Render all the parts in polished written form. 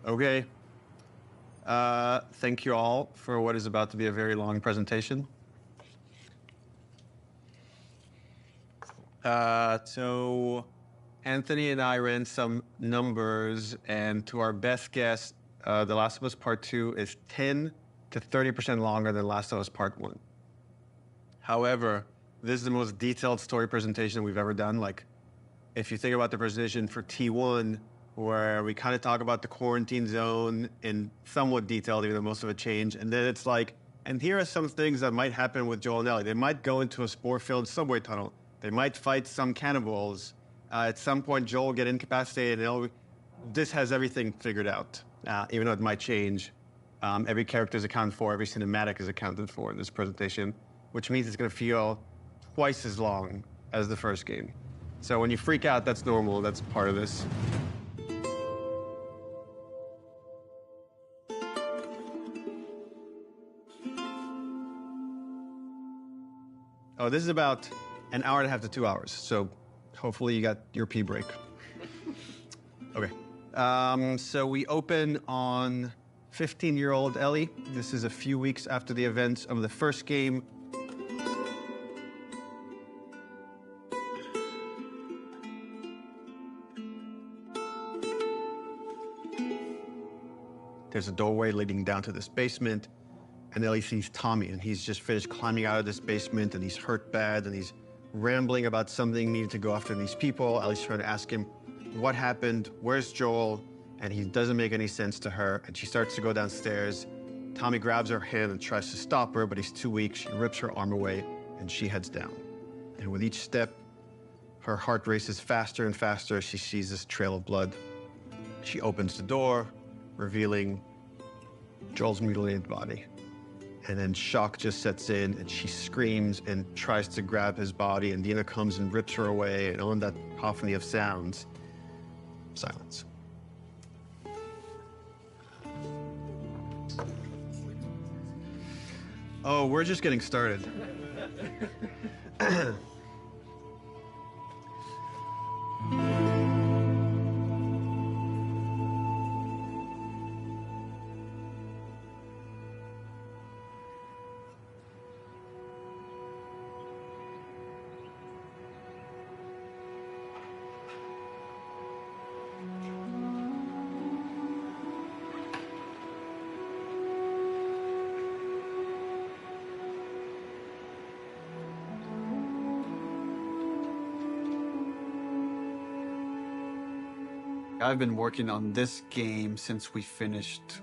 Okay. Thank you all for what is about to be a very long presentation. So Anthony and I ran some numbers, and to our best guess, The Last of Us Part 2 is 10 to 30% longer than Last of Us Part 1. However, this is the most detailed story presentation we've ever done. Like, if you think about the presentation for T1, where we kind of talk about the quarantine zone in somewhat detail, even though most of it changed, and then it's like, and here are some things that might happen with Joel and Ellie. They might go into a spore-filled subway tunnel. They might fight some cannibals. At some point, Joel will get incapacitated, and Ellie, this has everything figured out, even though it might change. Every character is accounted for, every cinematic is accounted for in this presentation, which means it's going to feel twice as long as the first game. So when you freak out, that's normal. That's part of this. Oh, this is about an hour and a half to 2 hours. So hopefully you got your pee break. Okay. So we open on 15-year-old Ellie. This is a few weeks after the events of the first game. There's a doorway leading down to this basement, and Ellie sees Tommy, and he's just finished climbing out of this basement, and he's hurt bad, and he's rambling about something, needing to go after these people. Ellie's trying to ask him what happened, where's Joel, and he doesn't make any sense to her, and she starts to go downstairs. Tommy grabs her hand and tries to stop her, but he's too weak. She rips her arm away, and she heads down. And with each step, her heart races faster and faster as she sees this trail of blood. She opens the door, revealing Joel's mutilated body. And then shock just sets in, and she screams and tries to grab his body, and Dina comes and rips her away, and on that cacophony of sounds, silence. Oh, we're just getting started. I've been working on this game since we finished,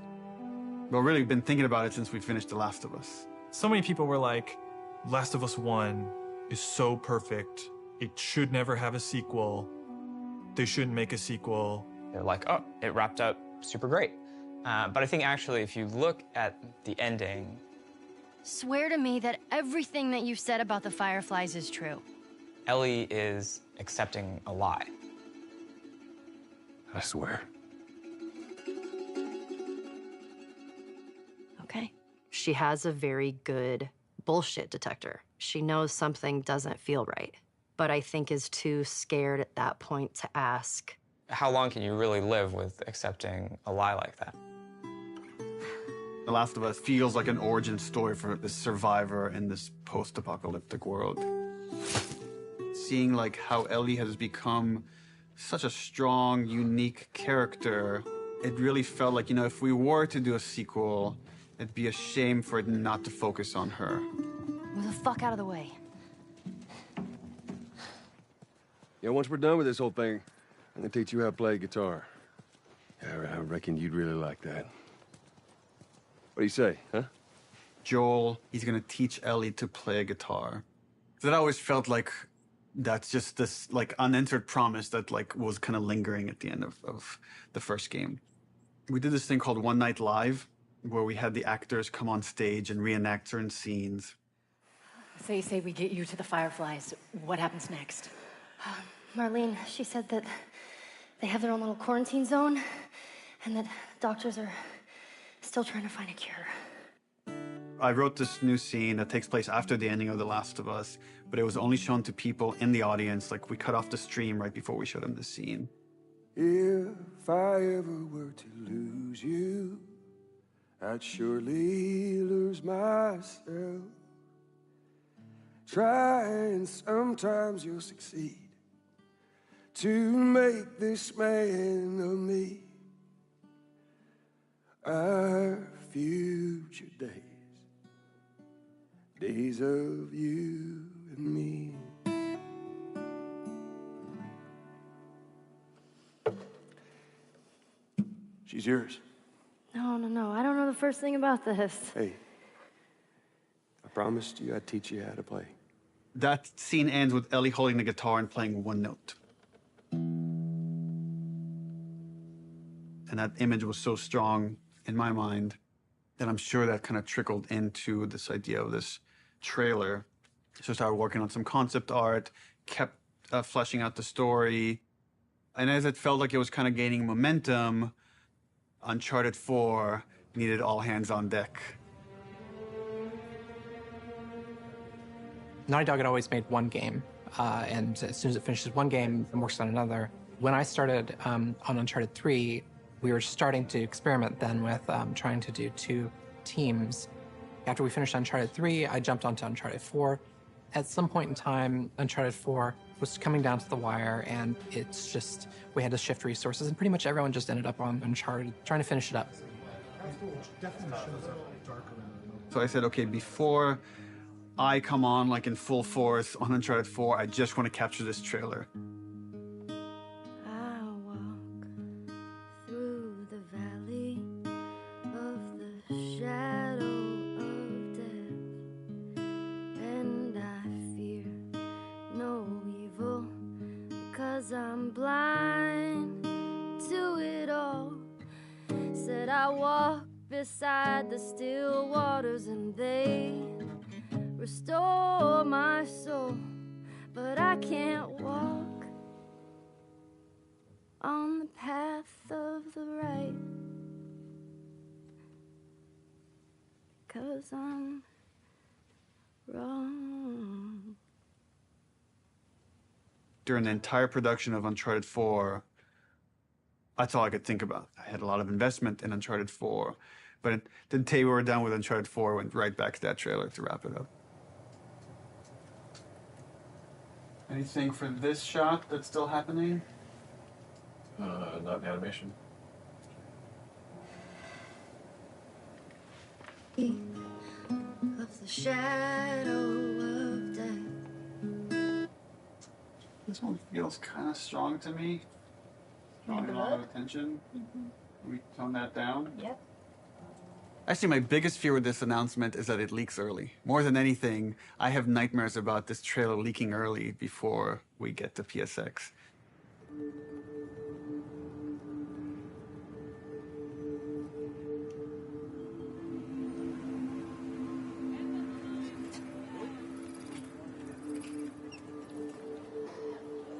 well, really been thinking about it since we finished The Last of Us. So many people were like, Last of Us 1 is so perfect. It should never have a sequel. They shouldn't make a sequel. They're like, oh, it wrapped up super great. But I think actually, if you look at the ending... Swear to me that everything that you've said about the Fireflies is true. Ellie is accepting a lie. I swear. Okay. She has a very good bullshit detector. She knows something doesn't feel right, but I think is too scared at that point to ask. How long can you really live with accepting a lie like that? The Last of Us feels like an origin story for this survivor in this post-apocalyptic world. Seeing like how Ellie has become such a strong, unique character, it really felt like, you know, if we were to do a sequel, it'd be a shame for it not to focus on her. Move the fuck out of the way. Yeah, once we're done with this whole thing, I'm gonna teach you how to play guitar. I reckon you'd really like that. What do you say, huh? Joel, he's gonna teach Ellie to play guitar. That always felt like that's just this like unanswered promise that like was kind of lingering at the end of the first game. We did this thing called One Night Live, where we had the actors come on stage and reenact certain scenes. So you say we get you to the Fireflies. What happens next? Marlene, she said that they have their own little quarantine zone, and that doctors are still trying to find a cure. I wrote this new scene that takes place after the ending of The Last of Us, but it was only shown to people in the audience. Like, we cut off the stream right before we showed them the scene. If I ever were to lose you, I'd surely lose myself. Try and sometimes you'll succeed to make this man of me. Our future days of you and me. She's yours. No. I don't know the first thing about this. Hey, I promised you I'd teach you how to play. That scene ends with Ellie holding the guitar and playing one note. And that image was so strong in my mind that I'm sure that kind of trickled into this idea of this trailer. So I started working on some concept art, kept fleshing out the story. And as it felt like it was kind of gaining momentum, Uncharted 4 needed all hands on deck. Naughty Dog had always made one game, and as soon as it finishes one game, it works on another. When I started on Uncharted 3, we were starting to experiment then with trying to do 2 teams. After we finished Uncharted 3, I jumped onto Uncharted 4. At some point in time, Uncharted 4 was coming down to the wire, and it's just, we had to shift resources, and pretty much everyone just ended up on Uncharted, trying to finish it up. So I said, okay, before I come on like in full force on Uncharted 4, I just want to capture this trailer. I walk through the valley of the shadow of death, and I fear no evil, because I'm blind to it all. Said I walk beside the still waters, and they restore my soul, but I can't walk on the path of the right, 'cause I'm wrong. During the entire production of Uncharted 4, that's all I could think about. I had a lot of investment in Uncharted 4, but the day we were done with Uncharted 4, I went right back to that trailer to wrap it up. Anything for this shot that's still happening? Not in animation. Of the shadow of death. This one feels kind of strong to me. Drawing a lot of attention. Can we tone that down? Yep. Actually, my biggest fear with this announcement is that it leaks early. More than anything, I have nightmares about this trailer leaking early before we get to PSX.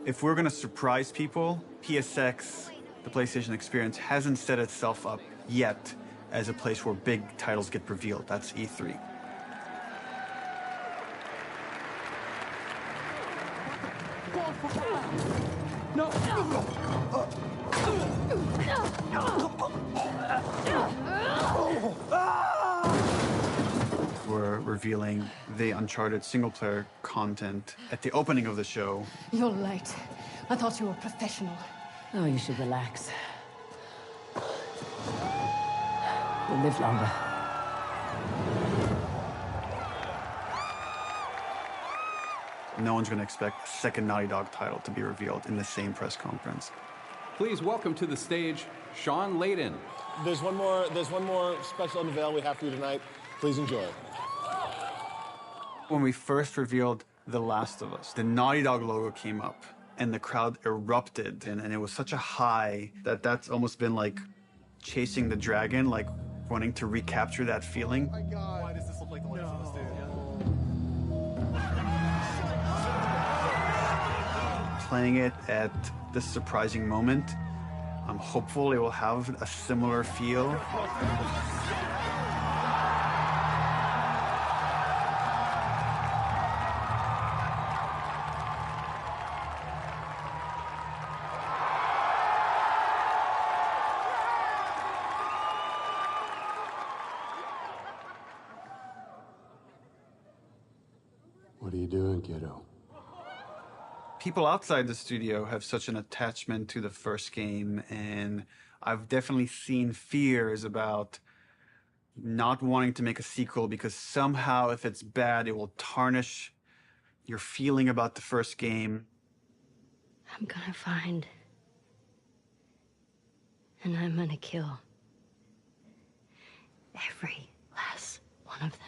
If we're gonna surprise people, PSX, the PlayStation Experience, hasn't set itself up yet as a place where big titles get revealed. That's E3. We're revealing the Uncharted single-player content at the opening of the show. You're late. I thought you were professional. Oh, you should relax. You'll live longer. No one's going to expect a second Naughty Dog title to be revealed in the same press conference. Please welcome to the stage, Sean Layden. There's one more special unveil we have for you tonight. Please enjoy it. When we first revealed The Last of Us, the Naughty Dog logo came up and the crowd erupted, and it was such a high that that's almost been like chasing the dragon, like wanting to recapture that feeling. Oh my God. Why does this look like The Last of Us, dude? Playing it at this surprising moment, I'm hopeful it will have a similar feel. kiddo. People outside the studio have such an attachment to the first game, and I've definitely seen fears about not wanting to make a sequel because somehow if it's bad, it will tarnish your feeling about the first game. I'm gonna find. And I'm gonna kill. Every last one of them.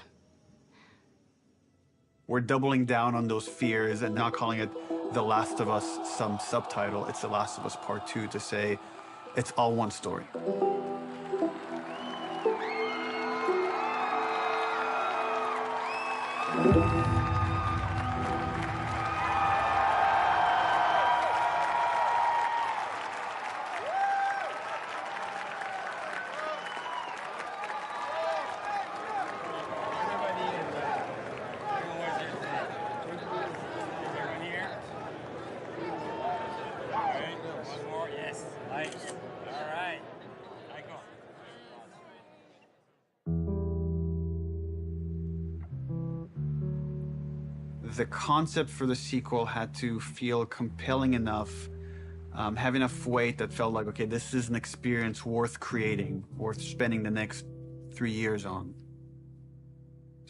We're doubling down on those fears and not calling it The Last of Us some subtitle. It's The Last of Us Part 2 to say it's all one story. The concept for the sequel had to feel compelling enough, have enough weight that felt like, okay, this is an experience worth creating, worth spending the next 3 years on.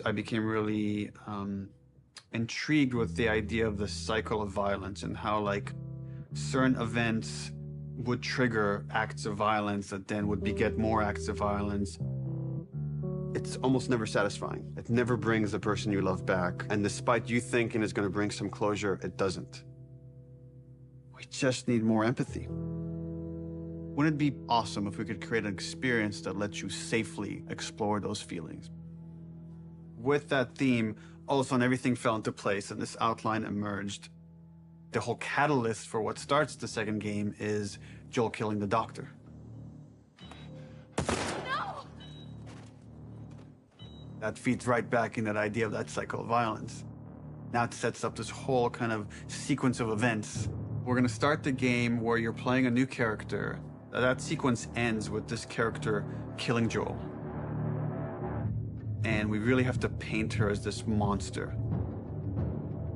I became really intrigued with the idea of the cycle of violence and how, like, certain events would trigger acts of violence that then would beget more acts of violence. It's almost never satisfying. It never brings the person you love back. And despite you thinking it's going to bring some closure, it doesn't. We just need more empathy. Wouldn't it be awesome if we could create an experience that lets you safely explore those feelings? With that theme, all of a sudden everything fell into place and this outline emerged. The whole catalyst for what starts the second game is Joel killing the doctor. That feeds right back in that idea of that cycle of violence. Now it sets up this whole kind of sequence of events. We're gonna start the game where you're playing a new character. That sequence ends with this character killing Joel. And we really have to paint her as this monster.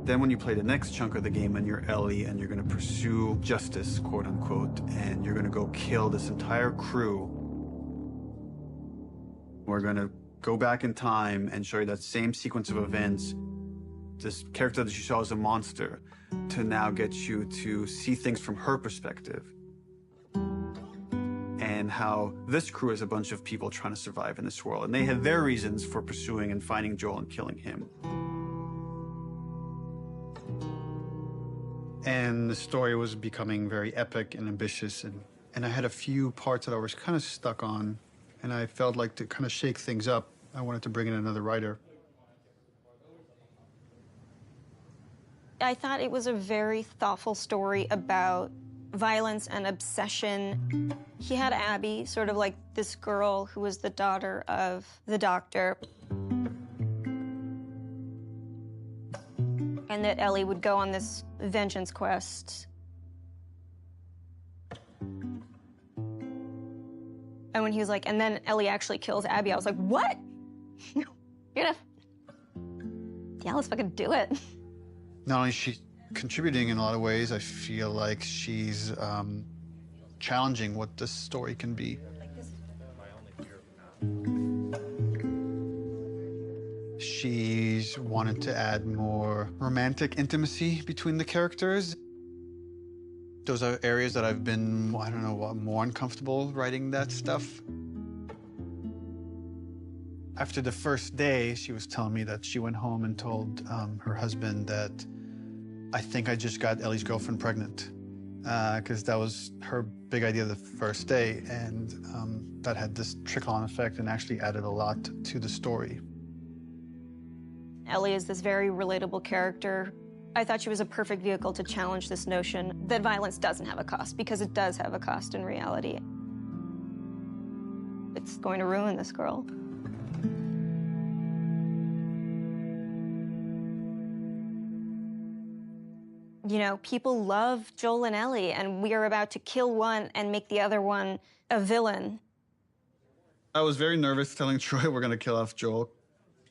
Then when you play the next chunk of the game and you're Ellie and you're gonna pursue justice, quote unquote, and you're gonna go kill this entire crew, we're gonna go back in time and show you that same sequence of events, this character that you saw as a monster, to now get you to see things from her perspective. And how this crew is a bunch of people trying to survive in this world. And they had their reasons for pursuing and finding Joel and killing him. And the story was becoming very epic and ambitious. And I had a few parts that I was kind of stuck on. And I felt like to kind of shake things up, I wanted to bring in another writer. I thought it was a very thoughtful story about violence and obsession. He had Abby, sort of like this girl who was the daughter of the doctor. And that Ellie would go on this vengeance quest. And when he was like, and then Ellie actually kills Abby, I was like, what? You're gonna... Yeah, let's fucking do it. Not only is she contributing in a lot of ways, I feel like she's challenging what this story can be. She's wanted to add more romantic intimacy between the characters. Those are areas that I've been, I don't know, more uncomfortable writing that stuff. After the first day, she was telling me that she went home and told her husband that I think I just got Ellie's girlfriend pregnant, because that was her big idea the first day, and that had this trickle-on effect and actually added a lot to the story. Ellie is this very relatable character. I thought she was a perfect vehicle to challenge this notion that violence doesn't have a cost, because it does have a cost in reality. It's going to ruin this girl. You know, people love Joel and Ellie, and we are about to kill one and make the other one a villain. I was very nervous telling Troy we're gonna kill off Joel.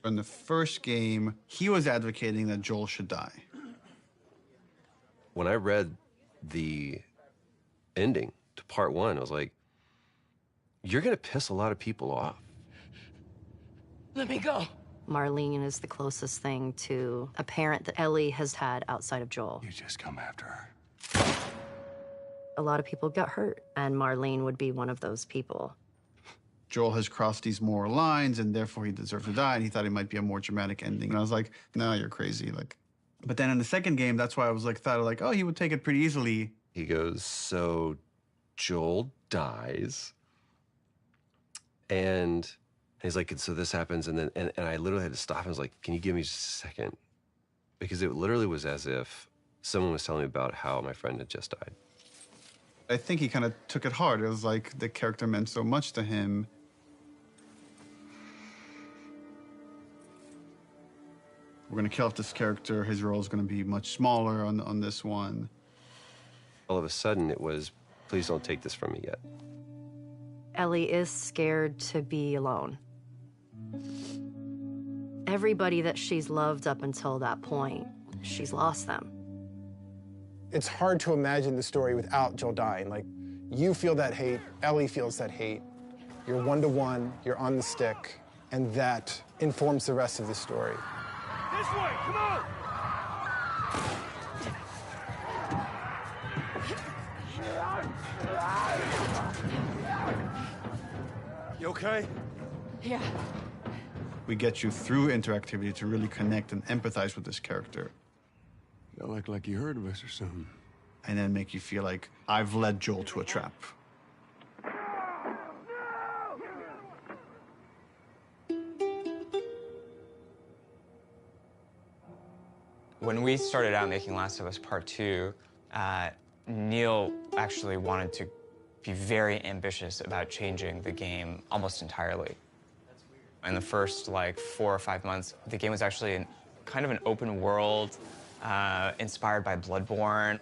In the first game, he was advocating that Joel should die. When I read the ending to part 1, I was like, you're gonna piss a lot of people off. Let me go. Marlene is the closest thing to a parent that Ellie has had outside of Joel. You just come after her. A lot of people got hurt, and Marlene would be one of those people. Joel has crossed these moral lines, and therefore he deserves to die, and he thought it might be a more dramatic ending. And I was like, no, you're crazy. Like, but then in the second game, that's why I was like, thought like, oh, he would take it pretty easily. He goes, so Joel dies. And he's like, so this happens, and then and I literally had to stop. I was like, can you give me just a second? Because it literally was as if someone was telling me about how my friend had just died. I think he kind of took it hard. It was like the character meant so much to him. We're gonna kill off this character. His role is gonna be much smaller on this one. All of a sudden, it was, please don't take this from me yet. Ellie is scared to be alone. Everybody that she's loved up until that point, she's lost them. It's hard to imagine the story without Joel dying. Like, you feel that hate, Ellie feels that hate. You're one-to-one, you're on the stick, and that informs the rest of the story. This way, come on! You okay? Yeah. We get you through interactivity to really connect and empathize with this character. Y'all act like you heard of us or something. And then make you feel like, I've led Joel to a trap. When we started out making Last of Us Part 2, Neil actually wanted to be very ambitious about changing the game almost entirely. In the first, 4 or 5 months, the game was actually kind of an open world, inspired by Bloodborne.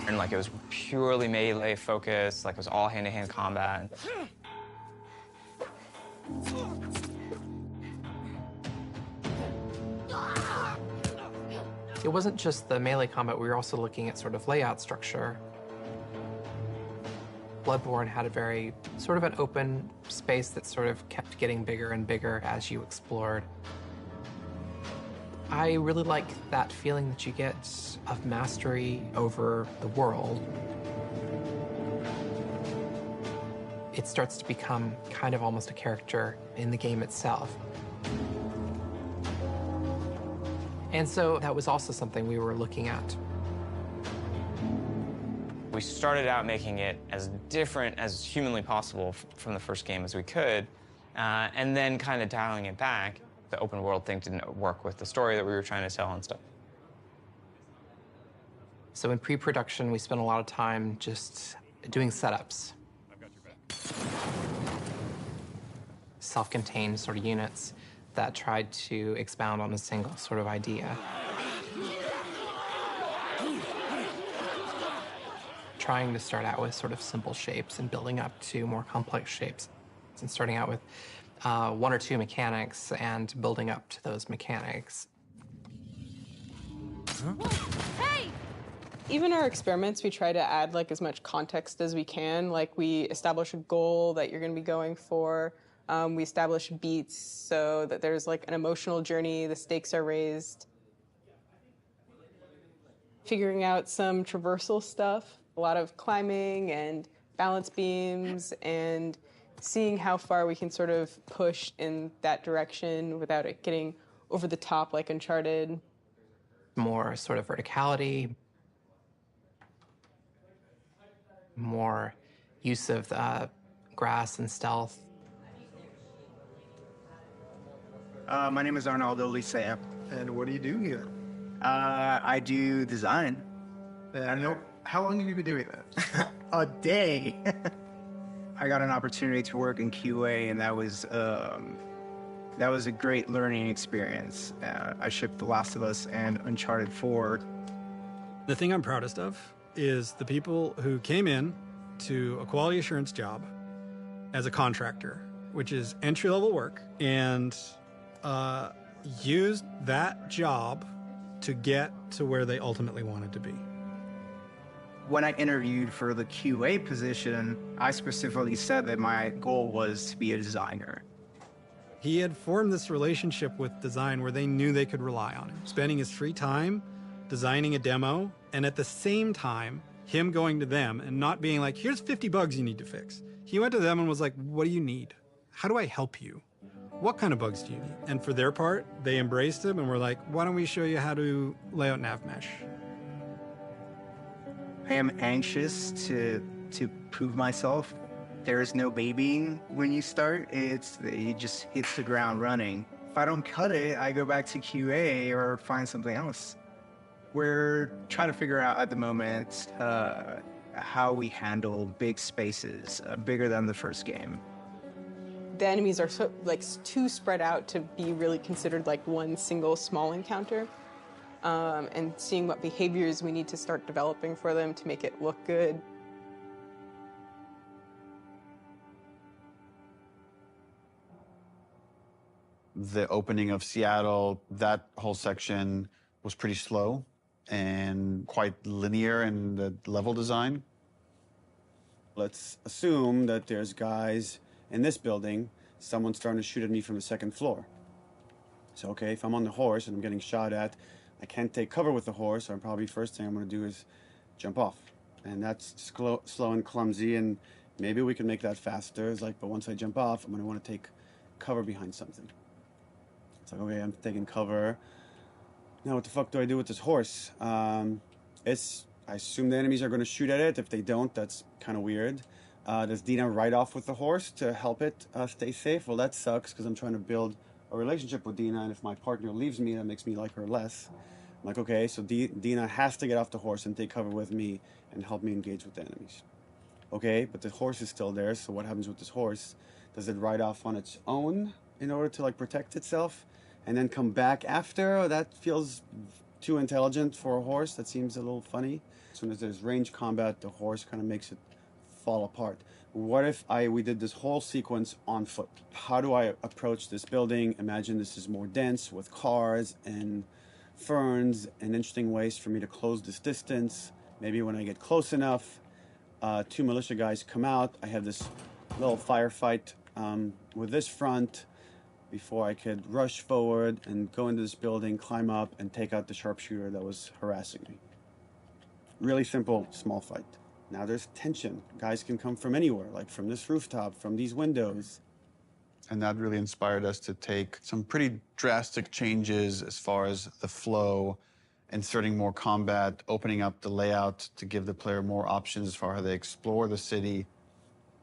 And it was purely melee focused, it was all hand-to-hand combat. It wasn't just the melee combat, we were also looking at sort of layout structure. Bloodborne had a very sort of an open space that sort of kept getting bigger and bigger as you explored. I really like that feeling that you get of mastery over the world. It starts to become kind of almost a character in the game itself. And so that was also something we were looking at. We started out making it as different as humanly possible from the first game as we could, and then kind of dialing it back. The open world thing didn't work with the story that we were trying to tell and stuff. So in pre-production, we spent a lot of time just doing setups. I've got your back. Self-contained sort of units that tried to expound on a single sort of idea. Trying to start out with sort of simple shapes and building up to more complex shapes. And starting out with 1 or 2 mechanics and building up to those mechanics. Hey! Even our experiments, we try to add as much context as we can. We establish a goal that you're going to be going for. We establish beats so that there's an emotional journey, the stakes are raised. Figuring out some traversal stuff, a lot of climbing and balance beams, and seeing how far we can sort of push in that direction without it getting over the top like Uncharted. More sort of verticality, more use of grass and stealth. My name is Arnaldo Licea. And what do you do here? I do design. I know. How long have you been doing that? A day. I got an opportunity to work in QA, and that was a great learning experience. I shipped The Last of Us and Uncharted 4. The thing I'm proudest of is the people who came in to a quality assurance job as a contractor, which is entry-level work, and used that job to get to where they ultimately wanted to be. When I interviewed for the QA position, I specifically said that my goal was to be a designer. He had formed this relationship with design where they knew they could rely on him, spending his free time designing a demo, and at the same time, him going to them and not being like, here's 50 bugs you need to fix. He went to them and was like, what do you need? How do I help you? What kind of bugs do you need? And for their part, they embraced him and were like, why don't we show you how to lay out nav mesh? I am anxious to prove myself. There is no babying when you start. You just hit the ground running. If I don't cut it, I go back to QA or find something else. We're trying to figure out at the moment how we handle big spaces, bigger than the first game. The enemies are so, too spread out to be really considered like one single small encounter. And seeing what behaviors we need to start developing for them to make it look good. The opening of Seattle, that whole section was pretty slow and quite linear in the level design. Let's assume that there's guys in this building, someone's starting to shoot at me from the second floor. So, okay, if I'm on the horse and I'm getting shot at, I can't take cover with the horse, so probably first thing I'm going to do is jump off. And that's slow and clumsy, and maybe we can make that faster. It's like, but once I jump off, I'm going to want to take cover behind something. It's like, okay, I'm taking cover. Now what the fuck do I do with this horse? I assume the enemies are going to shoot at it. If they don't, that's kind of weird. Does Dina ride off with the horse to help it stay safe? Well, that sucks because I'm trying to build a relationship with Dina, and if my partner leaves me, that makes me like her less. I'm like, okay, so Dina has to get off the horse and take cover with me and help me engage with the enemies. Okay, but the horse is still there, so what happens with this horse? Does it ride off on its own in order to protect itself and then come back after? Oh, that feels too intelligent for a horse. That seems a little funny. As soon as there's range combat, the horse kind of makes it fall apart. What if we did this whole sequence on foot? How do I approach this building? Imagine this is more dense with cars and ferns and interesting ways for me to close this distance. Maybe when I get close enough, 2 militia guys come out. I have this little firefight with this front before I could rush forward and go into this building, climb up, and take out the sharpshooter that was harassing me. Really simple, small fight. Now there's tension. Guys can come from anywhere, like from this rooftop, from these windows. And that really inspired us to take some pretty drastic changes as far as the flow, inserting more combat, opening up the layout to give the player more options as far as how they explore the city.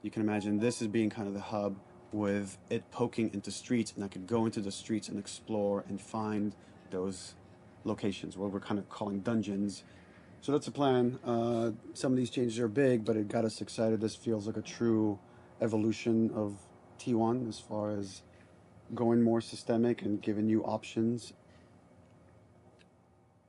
You can imagine this as being kind of the hub with it poking into streets, and I could go into the streets and explore and find those locations, what we're kind of calling dungeons. So that's the plan. Some of these changes are big, but it got us excited. This feels like a true evolution of T1 as far as going more systemic and giving you options.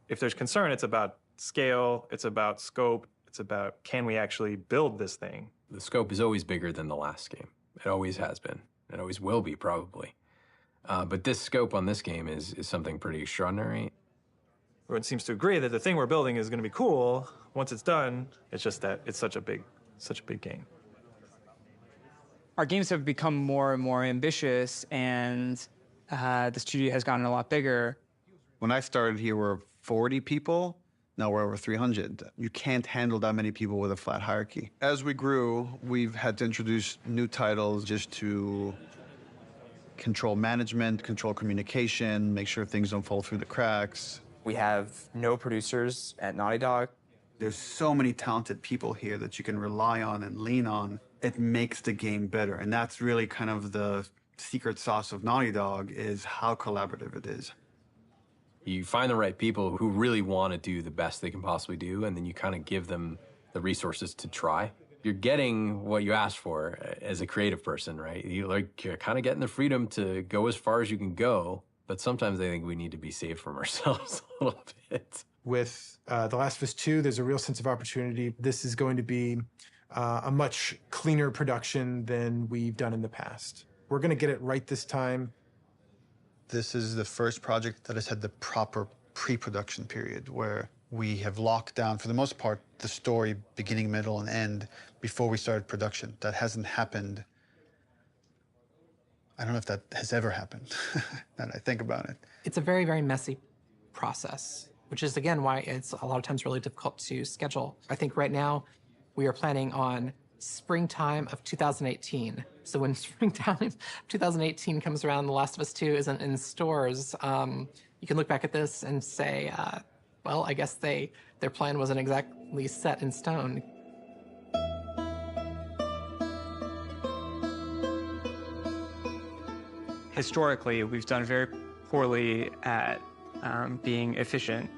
If there's concern, it's about scale, it's about scope, it's about can we actually build this thing? The scope is always bigger than the last game. It always has been. It always will be, probably. But this scope on this game is something pretty extraordinary. Everyone seems to agree that the thing we're building is going to be cool. Once it's done, it's just that it's such a big game. Our games have become more and more ambitious, and the studio has gotten a lot bigger. When I started here, we were 40 people. Now we're over 300. You can't handle that many people with a flat hierarchy. As we grew, we've had to introduce new titles just to control management, control communication, make sure things don't fall through the cracks. We have no producers at Naughty Dog. There's so many talented people here that you can rely on and lean on. It makes the game better. And that's really kind of the secret sauce of Naughty Dog, is how collaborative it is. You find the right people who really want to do the best they can possibly do, and then you kind of give them the resources to try. You're getting what you asked for as a creative person, right? You're kind of getting the freedom to go as far as you can go, but sometimes I think we need to be saved from ourselves a little bit. With The Last of Us 2, there's a real sense of opportunity. This is going to be a much cleaner production than we've done in the past. We're going to get it right this time. This is the first project that has had the proper pre-production period where we have locked down, for the most part, the story beginning, middle, and end before we started production. That hasn't happened. I don't know if that has ever happened, now that I think about it. It's a very, very messy process, which is, again, why it's a lot of times really difficult to schedule. I think right now we are planning on springtime of 2018. So when springtime of 2018 comes around, The Last of Us 2 isn't in stores, you can look back at this and say, well, I guess their plan wasn't exactly set in stone. Historically, we've done very poorly at being efficient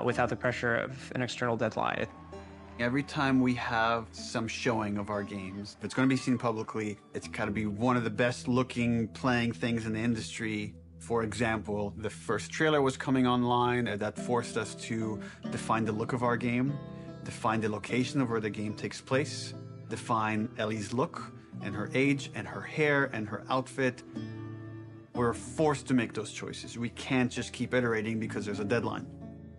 without the pressure of an external deadline. Every time we have some showing of our games, if it's going to be seen publicly, it's got to be one of the best looking playing things in the industry. For example, the first trailer was coming online, and that forced us to define the look of our game, define the location of where the game takes place, define Ellie's look and her age and her hair and her outfit. We're forced to make those choices. We can't just keep iterating because there's a deadline.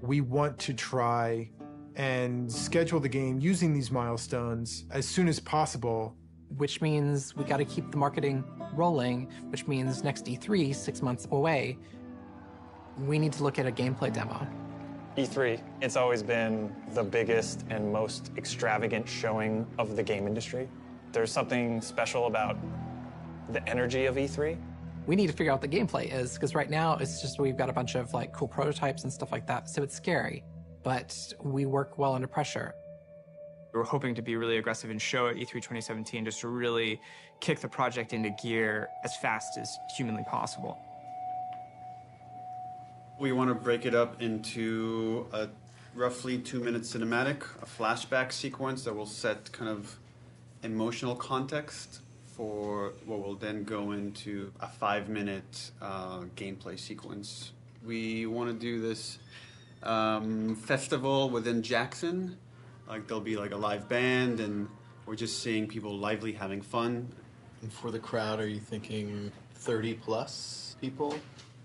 We want to try and schedule the game using these milestones as soon as possible. Which means we got to keep the marketing rolling, which means next E3, 6 months away, we need to look at a gameplay demo. E3, it's always been the biggest and most extravagant showing of the game industry. There's something special about the energy of E3. We need to figure out what the gameplay is, because right now it's just we've got a bunch of like cool prototypes and stuff like that, so it's scary, but we work well under pressure. We were hoping to be really aggressive and show at E3 2017 just to really kick the project into gear as fast as humanly possible. We want to break it up into a roughly 2-minute cinematic, a flashback sequence that will set kind of emotional context for what will then go into a 5-minute gameplay sequence. We want to do this festival within Jackson. Like there'll be like a live band, and we're just seeing people lively having fun. And for the crowd, are you thinking 30 plus people?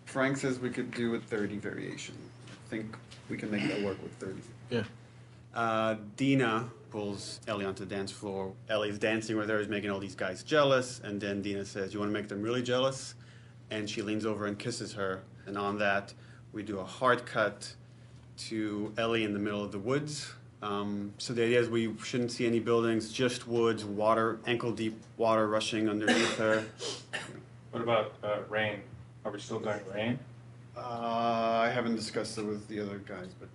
Frank says we could do a 30 variation. I think we can make that work with 30. Yeah. Dina pulls Ellie onto the dance floor. Ellie's dancing with her, is making all these guys jealous, and then Dina says, "You want to make them really jealous?" And she leans over and kisses her. And on that, we do a hard cut to Ellie in the middle of the woods. So the idea is we shouldn't see any buildings, just woods, water, ankle-deep water rushing underneath her. What about rain? Are we still doing rain? I haven't discussed it with the other guys, but...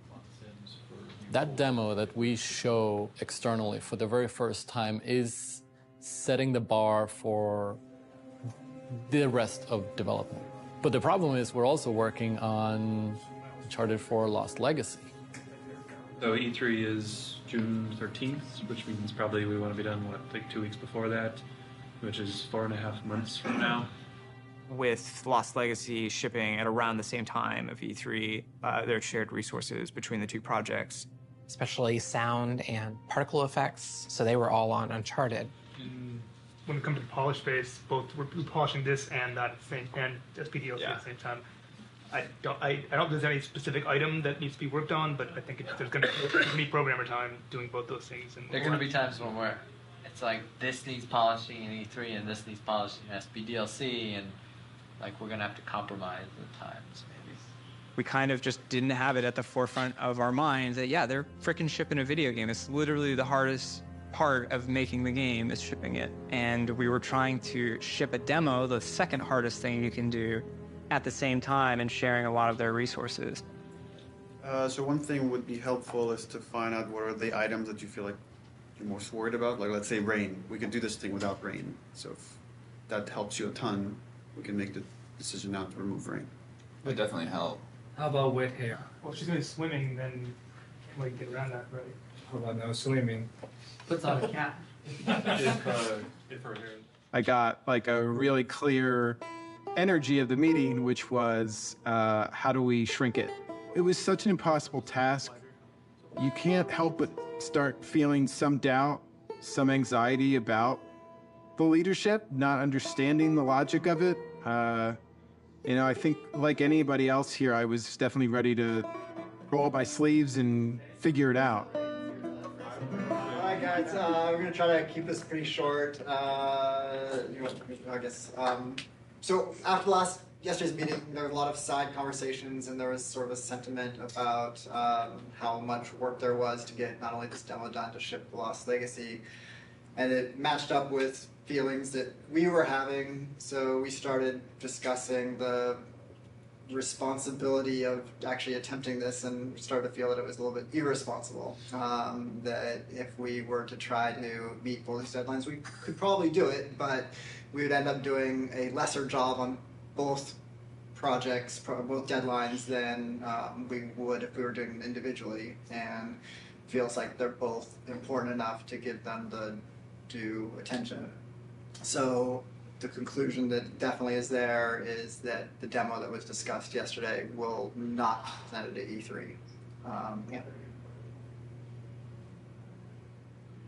That demo that we show externally for the very first time is setting the bar for the rest of development. But the problem is we're also working on Uncharted 4 Lost Legacy. So E3 is June 13th, which means probably we want to be done, what, like 2 weeks before that, which is 4.5 months from now. With Lost Legacy shipping at around the same time of E3, there are shared resources between the two projects. Especially sound and particle effects, so they were all on Uncharted. When it comes to the polish phase, both we're polishing this and that at the same, and SPDLC at the same time. I don't think there's any specific item that needs to be worked on, but I think there's going to be programmer time doing both those things. And there are going to be times when it's like this needs polishing in E3 and this needs polishing in SPDLC, and like we're going to have to compromise the times maybe. We kind of just didn't have it at the forefront of our minds that, yeah, they're frickin' shipping a video game. It's literally the hardest part of making the game is shipping it. And we were trying to ship a demo, the second hardest thing you can do, at the same time and sharing a lot of their resources. So one thing would be helpful is to find out what are the items that you feel like you're most worried about. Like let's say rain. We could do this thing without rain. So if that helps you a ton, we can make the decision not to remove rain. It would definitely help. How about wet hair? Well, if she's going to be swimming, then we can get around that, right? How about no swimming? Puts on a cap. If her hair... I got like a really clear energy of the meeting, which was how do we shrink it? It was such an impossible task. You can't help but start feeling some doubt some anxiety about the leadership, not understanding the logic of it. I think like anybody else here, I was definitely ready to roll up my sleeves and figure it out. All right, guys, we're gonna try to keep this pretty short. I guess. So after yesterday's meeting, there were a lot of side conversations, and there was sort of a sentiment about how much work there was to get not only this demo done to ship the Lost Legacy, and it matched up with feelings that we were having. So we started discussing the responsibility of actually attempting this, and started to feel that it was a little bit irresponsible. That if we were to try to meet both these deadlines, we could probably do it, but we would end up doing a lesser job on both projects, both deadlines, than we would if we were doing them individually. And feels like they're both important enough to give them the due attention. So the conclusion that definitely is there is that the demo that was discussed yesterday will not be presented at E3.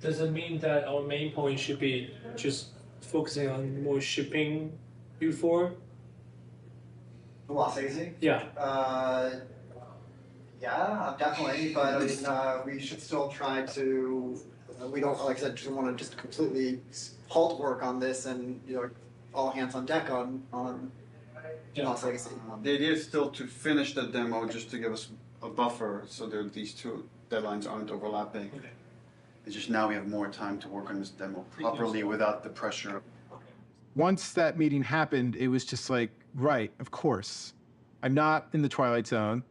Does it mean that our main point should be just focusing on more shipping before? The Lost Legacy? Yeah. Yeah, definitely. But I mean, we should still try to. We don't, like I said, just want to just completely halt work on this, and all hands on deck on Lost Legacy. The idea is still to finish the demo, just to give us a buffer, so that these two deadlines aren't overlapping. Okay. It's just now we have more time to work on this demo properly without the pressure. Once that meeting happened, it was just like, right, of course. I'm not in the Twilight Zone.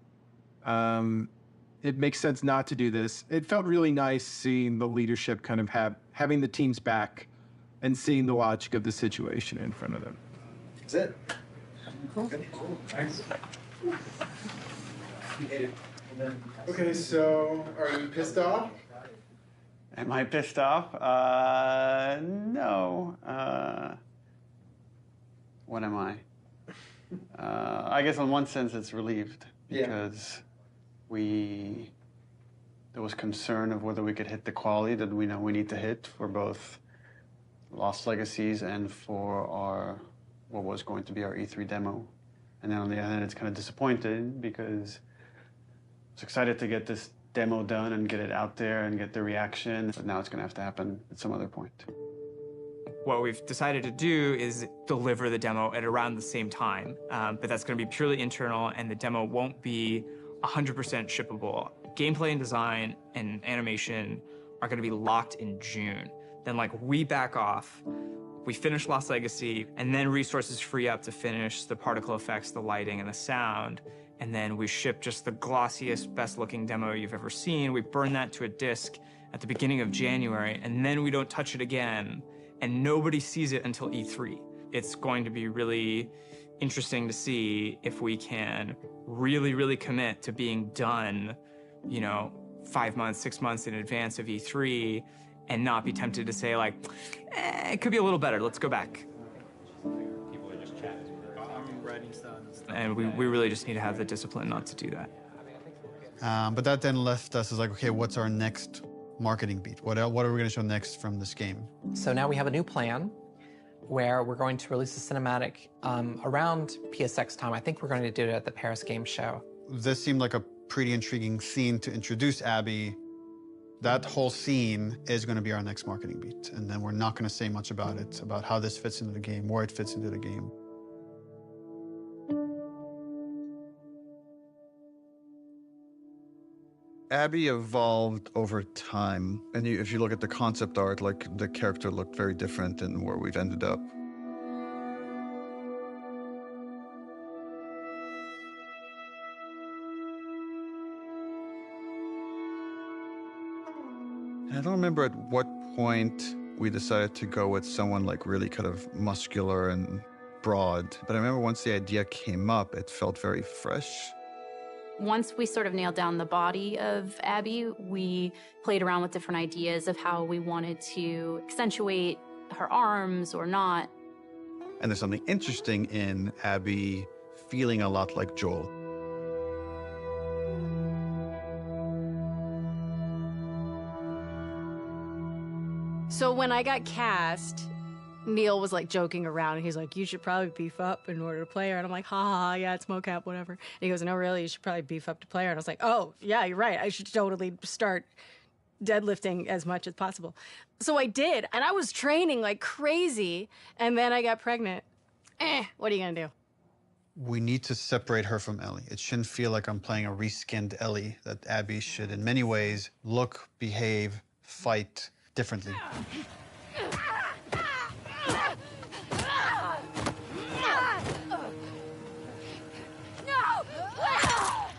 It makes sense not to do this. It felt really nice seeing the leadership kind of having the team's back and seeing the logic of the situation in front of them. That's it. Cool. Thanks. Okay, so are you pissed off? Am I pissed off? No. What am I? I guess in one sense it's relieved, because there was concern of whether we could hit the quality that we know we need to hit for both Lost Legacies and for what was going to be our E3 demo. And then on the other hand, it's kind of disappointed, because I was excited to get this demo done and get it out there and get the reaction, but now it's going to have to happen at some other point. What we've decided to do is deliver the demo at around the same time, but that's going to be purely internal, and the demo won't be 100% shippable. Gameplay and design and animation are going to be locked in June. Then we back off, we finish Lost Legacy, and then resources free up to finish the particle effects, the lighting, and the sound. And then we ship just the glossiest, best-looking demo you've ever seen. We burn that to a disc at the beginning of January, and then we don't touch it again, and nobody sees it until E3. It's going to be really interesting to see if we can really, really commit to being done, 5 months, 6 months in advance of E3, and not be tempted to say it could be a little better, let's go back. People are just chatting. I'm writing stuff. And we really just need to have the discipline not to do that. But that then left us as okay, what's our next marketing beat? What are we going to show next from this game? So now we have a new plan where we're going to release a cinematic around PSX time. I think we're going to do it at the Paris Game Show. This seemed like a pretty intriguing scene to introduce Abby. That whole scene is going to be our next marketing beat. And then we're not going to say much about it, about how this fits into the game, where it fits into the game. Abby evolved over time. And if you look at the concept art, the character looked very different than where we've ended up. I don't remember at what point we decided to go with someone really kind of muscular and broad. But I remember once the idea came up, it felt very fresh. Once we sort of nailed down the body of Abby, we played around with different ideas of how we wanted to accentuate her arms or not. And there's something interesting in Abby feeling a lot like Joel. So when I got cast, Neil was like joking around, and he's like, "You should probably beef up in order to play her." And I'm like, "Ha ha, ha, yeah, it's mocap, whatever." And he goes, "No, really, you should probably beef up to play her." And I was like, "Oh, yeah, you're right. I should totally start deadlifting as much as possible." So I did, and I was training like crazy, and then I got pregnant. What are you gonna do? We need to separate her from Ellie. It shouldn't feel like I'm playing a reskinned Ellie, that Abby should, in many ways, look, behave, fight differently.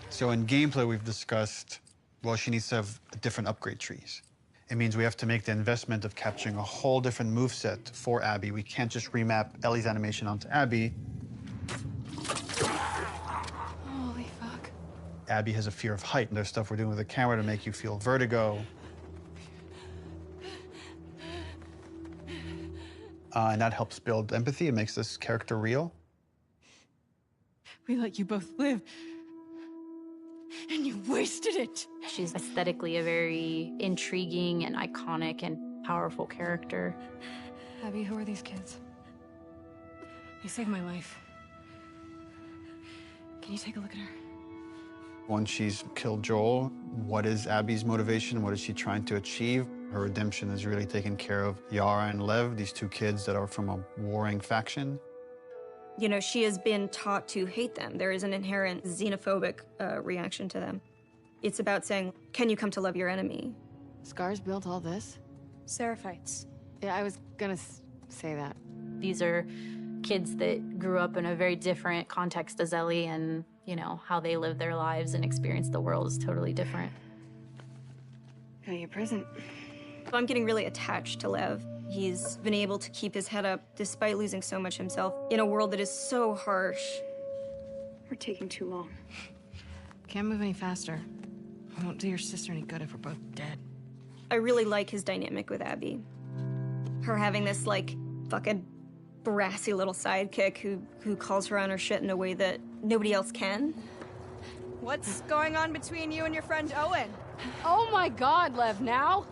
So in gameplay, we've discussed, well, she needs to have different upgrade trees. It means we have to make the investment of capturing a whole different moveset for Abby. We can't just remap Ellie's animation onto Abby. Holy fuck. Abby has a fear of height, and there's stuff we're doing with the camera to make you feel vertigo. And that helps build empathy. It makes this character real. We let you both live, and you wasted it. She's aesthetically a very intriguing and iconic and powerful character. Abby, who are these kids? They saved my life. Can you take a look at her? Once she's killed Joel, what is Abby's motivation? What is she trying to achieve? Her redemption is really taking care of Yara and Lev, these two kids that are from a warring faction. You know, she has been taught to hate them. There is an inherent xenophobic reaction to them. It's about saying, can you come to love your enemy? Scars built all this? Seraphites. Yeah, I was gonna say that. These are kids that grew up in a very different context as Ellie, and, you know, how they live their lives and experience the world is totally different. Got your present. I'm getting really attached to Lev. He's been able to keep his head up despite losing so much himself in a world that is so harsh. We're taking too long. Can't move any faster. I won't do your sister any good if we're both dead. I really like his dynamic with Abby. Her having this, like, fucking brassy little sidekick who calls her on her shit in a way that nobody else can. What's going on between you and your friend Owen? Oh my God, Lev, now?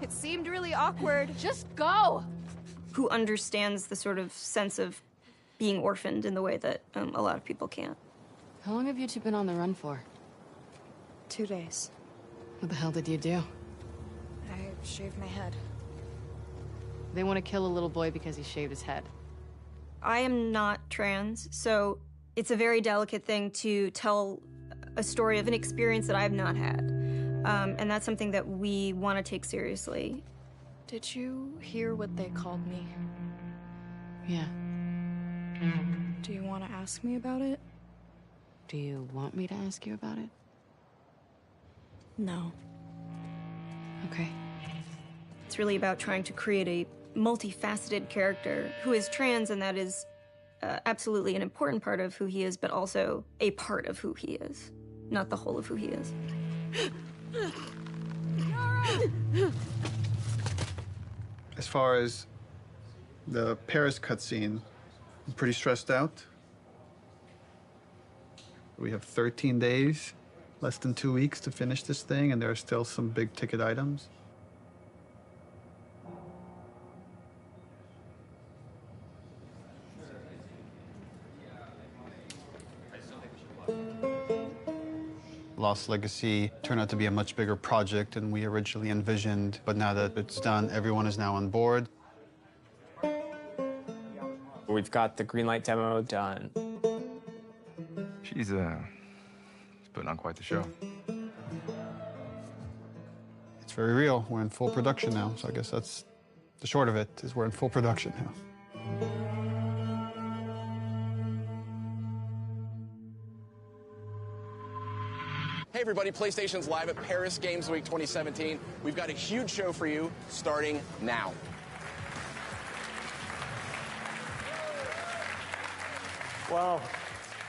It seemed really awkward. Just go! Who understands the sort of sense of being orphaned in the way that a lot of people can't. How long have you two been on the run for? 2 days. What the hell did you do? I shaved my head. They want to kill a little boy because he shaved his head. I am not trans, so it's a very delicate thing to tell a story of an experience that I've not had. And that's something that we want to take seriously. Did you hear what they called me? Yeah. Do you want to ask me about it? Do you want me to ask you about it? No. Okay. It's really about trying to create a multifaceted character who is trans, and that is absolutely an important part of who he is, but also a part of who he is, not the whole of who he is. As far as the Paris cutscene, I'm pretty stressed out. We have 13 days, less than 2 weeks to finish this thing, and there are still some big ticket items. Lost Legacy turned out to be a much bigger project than we originally envisioned, but now that it's done, everyone is now on board. We've got the Greenlight demo done. She's putting on quite the show. It's very real. We're in full production now, so I guess that's the short of it, is we're in full production now. Hey everybody, PlayStation's live at Paris Games Week 2017. We've got a huge show for you starting now. Wow,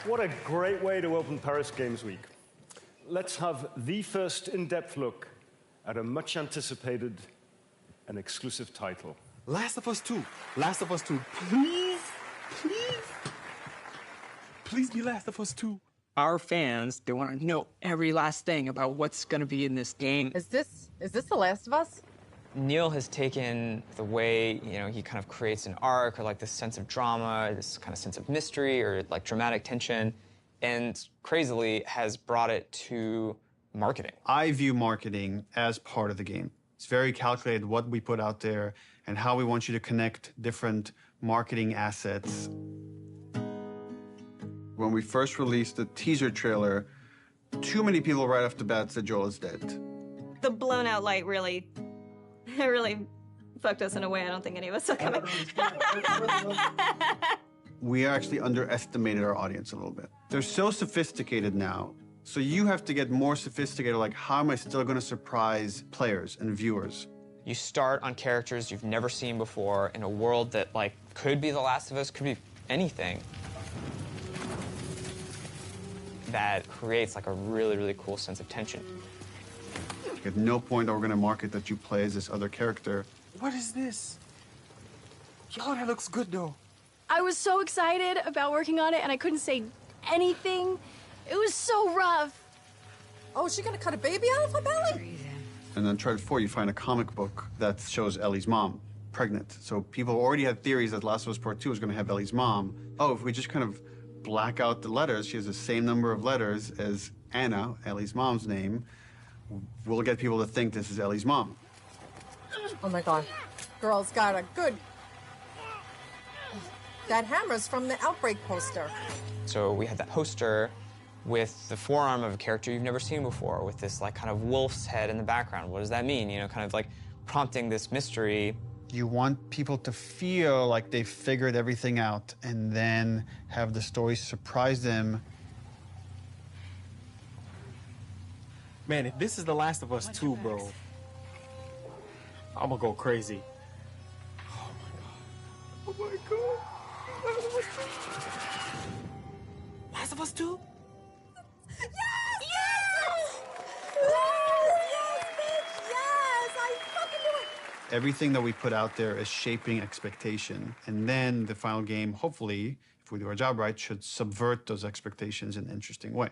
what a great way to open Paris Games Week. Let's have the first in-depth look at a much anticipated and exclusive title. Last of Us 2. Last of Us 2. Please, please. Please be Last of Us 2. Our fans, they want to know every last thing about what's going to be in this game. Is this The Last of Us? Neil has taken the way, you know, he kind of creates an arc or like this sense of drama, this kind of sense of mystery or like dramatic tension, and crazily has brought it to marketing. I view marketing as part of the game. It's very calculated what we put out there and how we want you to connect different marketing assets. When we first released the teaser trailer, too many people right off the bat said Joel is dead. The blown out light really fucked us in a way I don't think any of us saw coming. We actually underestimated our audience a little bit. They're so sophisticated now, so you have to get more sophisticated, like how am I still gonna surprise players and viewers? You start on characters you've never seen before in a world that like could be The Last of Us, could be anything. That creates like a really, really cool sense of tension. At no point are we gonna market that you play as this other character. What is this? Yo, that looks good though. I was so excited about working on it, and I couldn't say anything. It was so rough. Oh, is she gonna cut a baby out of her belly? And then Uncharted 4, you find a comic book that shows Ellie's mom pregnant. So people already had theories that Last of Us Part 2 was gonna have Ellie's mom. Oh, if we just kind of black out the letters, she has the same number of letters as Anna, Ellie's mom's name, we'll get people to think this is Ellie's mom. Oh my God. Girl's got a good... That hammer's from the Outbreak poster. So we had that poster with the forearm of a character you've never seen before, with this like kind of wolf's head in the background. What does that mean? You know, kind of like prompting this mystery. You want people to feel like they figured everything out and then have the story surprise them. Man, if this is The Last of Us 2, bro, I'm gonna go crazy. Oh my God. Last of Us 2? Yes! Yes! Yes, bitch! Yes! I fucking knew it! Everything that we put out there is shaping expectation. And then the final game, hopefully, if we do our job right, should subvert those expectations in an interesting way.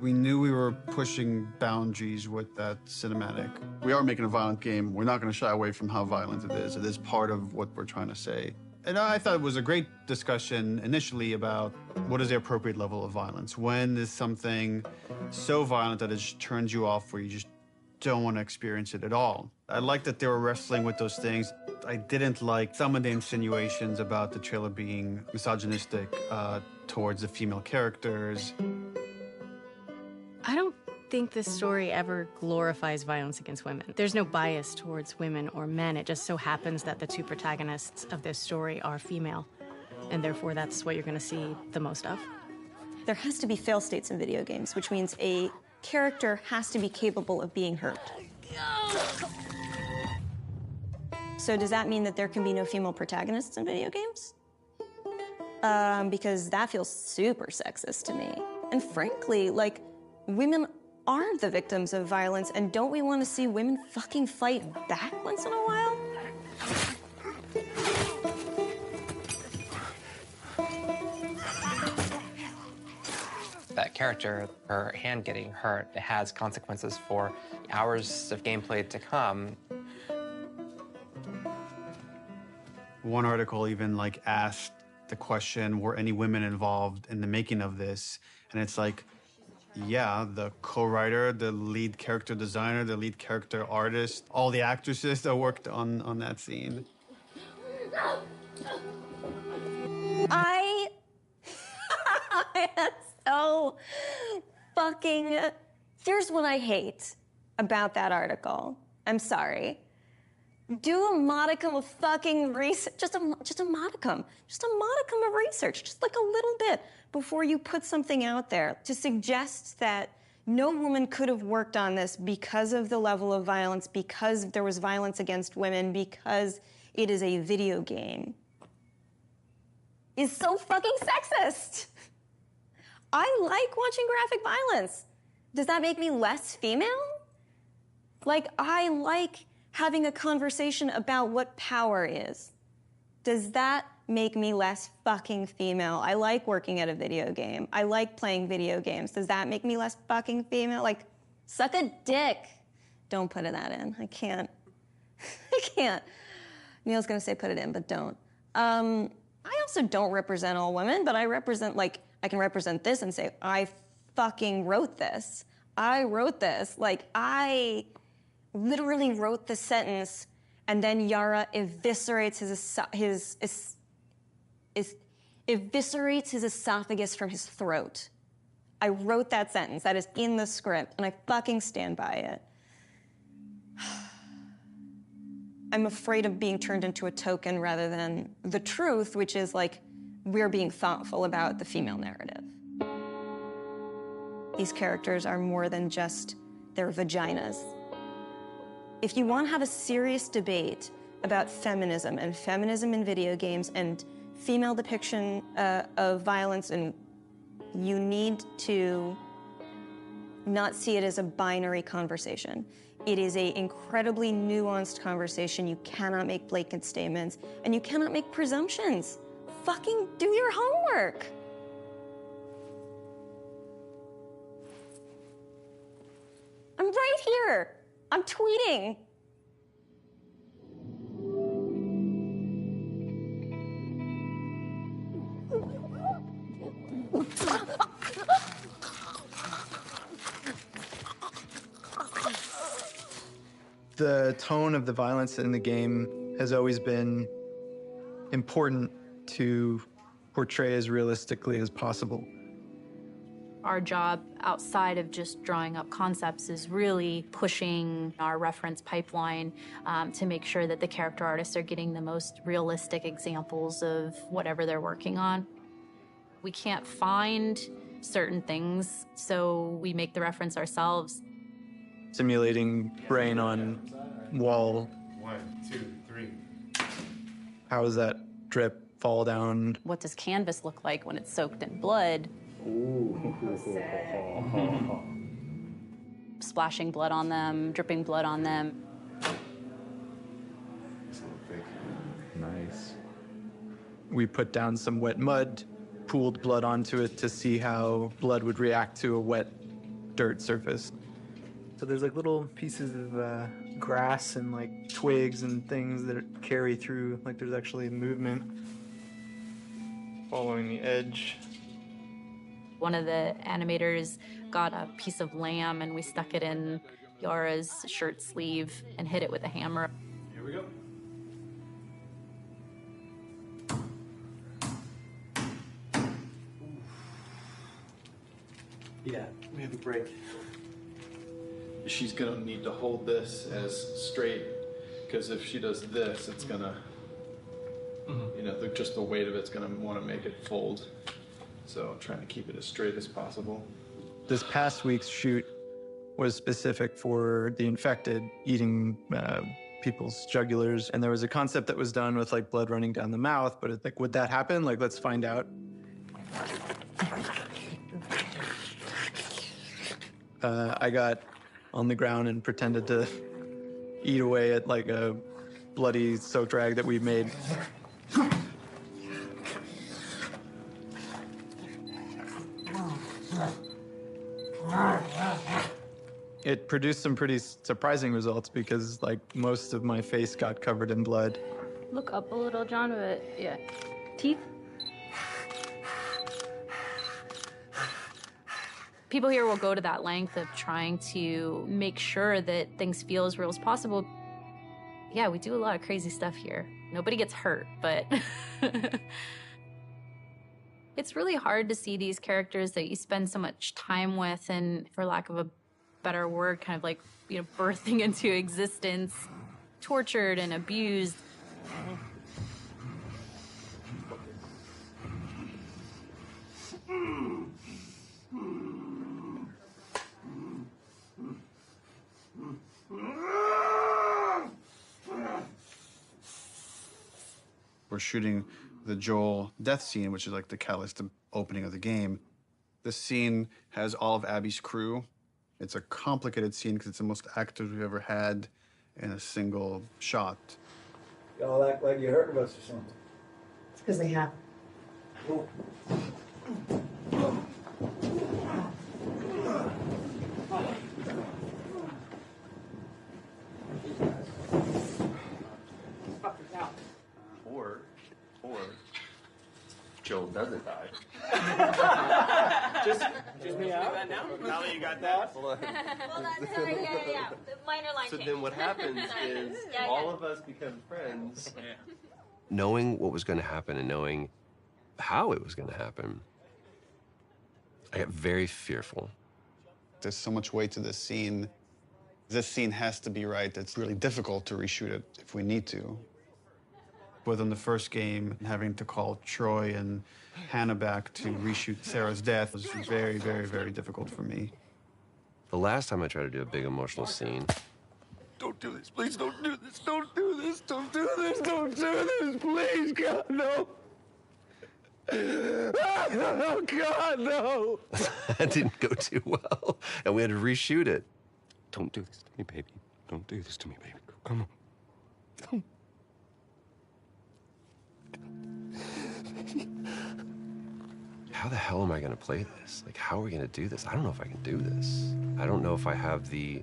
We knew we were pushing boundaries with that cinematic. We are making a violent game. We're not going to shy away from how violent it is. It is part of what we're trying to say. And I thought it was a great discussion initially about what is the appropriate level of violence. When is something so violent that it just turns you off where you just don't want to experience it at all? I like that they were wrestling with those things. I didn't like some of the insinuations about the trailer being misogynistic towards the female characters. I don't think this story ever glorifies violence against women. There's no bias towards women or men. It just so happens that the two protagonists of this story are female, and therefore that's what you're going to see the most of. There has to be fail states in video games, which means a character has to be capable of being hurt. So does that mean that there can be no female protagonists in video games? Because that feels super sexist to me. And frankly, like, women are the victims of violence, and don't we want to see women fucking fight back once in a while? That character, her hand getting hurt, it has consequences for hours of gameplay to come. One article even like asked the question, were any women involved in the making of this? And it's like, yeah, the co-writer, the lead character designer, the lead character artist, all the actresses that worked on that scene. I am so fucking... Here's what I hate about that article. I'm sorry. Do a modicum of fucking research, just a modicum of research, just like a little bit before you put something out there. To suggest that no woman could have worked on this because of the level of violence, because there was violence against women, because it is a video game, is so fucking sexist. I like watching graphic violence. Does that make me less female? Like, I like having a conversation about what power is. Does that make me less fucking female? I like working at a video game. I like playing video games. Does that make me less fucking female? Like, suck a dick. Don't put that in. I can't. I can't. Neil's gonna say put it in, but don't. I also don't represent all women, but I represent, like, I can represent this and say, I fucking wrote this. I wrote this. Like, I literally wrote the sentence, and then Yara eviscerates eviscerates his esophagus from his throat. I wrote that sentence. That is in the script, and I fucking stand by it. I'm afraid of being turned into a token rather than the truth, which is like, we're being thoughtful about the female narrative. These characters are more than just their vaginas. If you want to have a serious debate about feminism and feminism in video games and female depiction of violence, and you need to not see it as a binary conversation. It is an incredibly nuanced conversation. You cannot make blanket statements, and you cannot make presumptions. Fucking do your homework. I'm right here. I'm tweeting. The tone of the violence in the game has always been important to portray as realistically as possible. Our job outside of just drawing up concepts is really pushing our reference pipeline to make sure that the character artists are getting the most realistic examples of whatever they're working on. We can't find certain things, so we make the reference ourselves. Simulating brain on wall. 1, 2, 3. How does that drip fall down? What does canvas look like when it's soaked in blood? Splashing blood on them, dripping blood on them. Nice. We put down some wet mud, pooled blood onto it to see how blood would react to a wet dirt surface. So there's like little pieces of grass and like twigs and things that carry through, like there's actually movement following the edge. One of the animators got a piece of lamb and we stuck it in Yara's shirt sleeve and hit it with a hammer. Here we go. Yeah, we have a break. She's gonna need to hold this as straight, because if she does this, it's gonna, you know, just the weight of it's gonna want to make it fold. So I'm trying to keep it as straight as possible. This past week's shoot was specific for the infected eating people's jugulars, and there was a concept that was done with like blood running down the mouth, but it's like, would that happen? Like, let's find out. I got on the ground and pretended to eat away at like a bloody soaked rag that we made. It produced some pretty surprising results because like most of my face got covered in blood. Look up a little, John, but yeah. Teeth? People here will go to that length of trying to make sure that things feel as real as possible. Yeah, we do a lot of crazy stuff here. Nobody gets hurt, but it's really hard to see these characters that you spend so much time with and, for lack of a better word, kind of like, you know, birthing into existence, tortured and abused. We're shooting the Joel death scene, which is like the catalyst, the opening of the game. This scene has all of Abby's crew. It's a complicated scene because it's the most actors we've ever had in a single shot. Y'all act like you're hurting us or something. Because they have. Or Joel doesn't die. Just me out. Now that you got that, Well, that's sorry, yeah. The minor line so change. then what happens is Yeah, all yeah. of us become friends. Knowing what was going to happen and knowing how it was going to happen, I got very fearful. There's so much weight to this scene. This scene has to be right. It's really difficult to reshoot it if we need to. Within the first game, having to call Troy and Hannah back to reshoot Sarah's death was very, very, very difficult for me. The last time I tried to do a big emotional scene, Don't do this, please don't do this, don't do this, don't do this, don't do this, please, God, no. Oh, God, no. that didn't go too well, and we had to reshoot it. Don't do this to me, baby. Don't do this to me, baby. Come on. Come. How the hell am I going to play this? Like, how are we going to do this? I don't know if I can do this. I don't know if I have the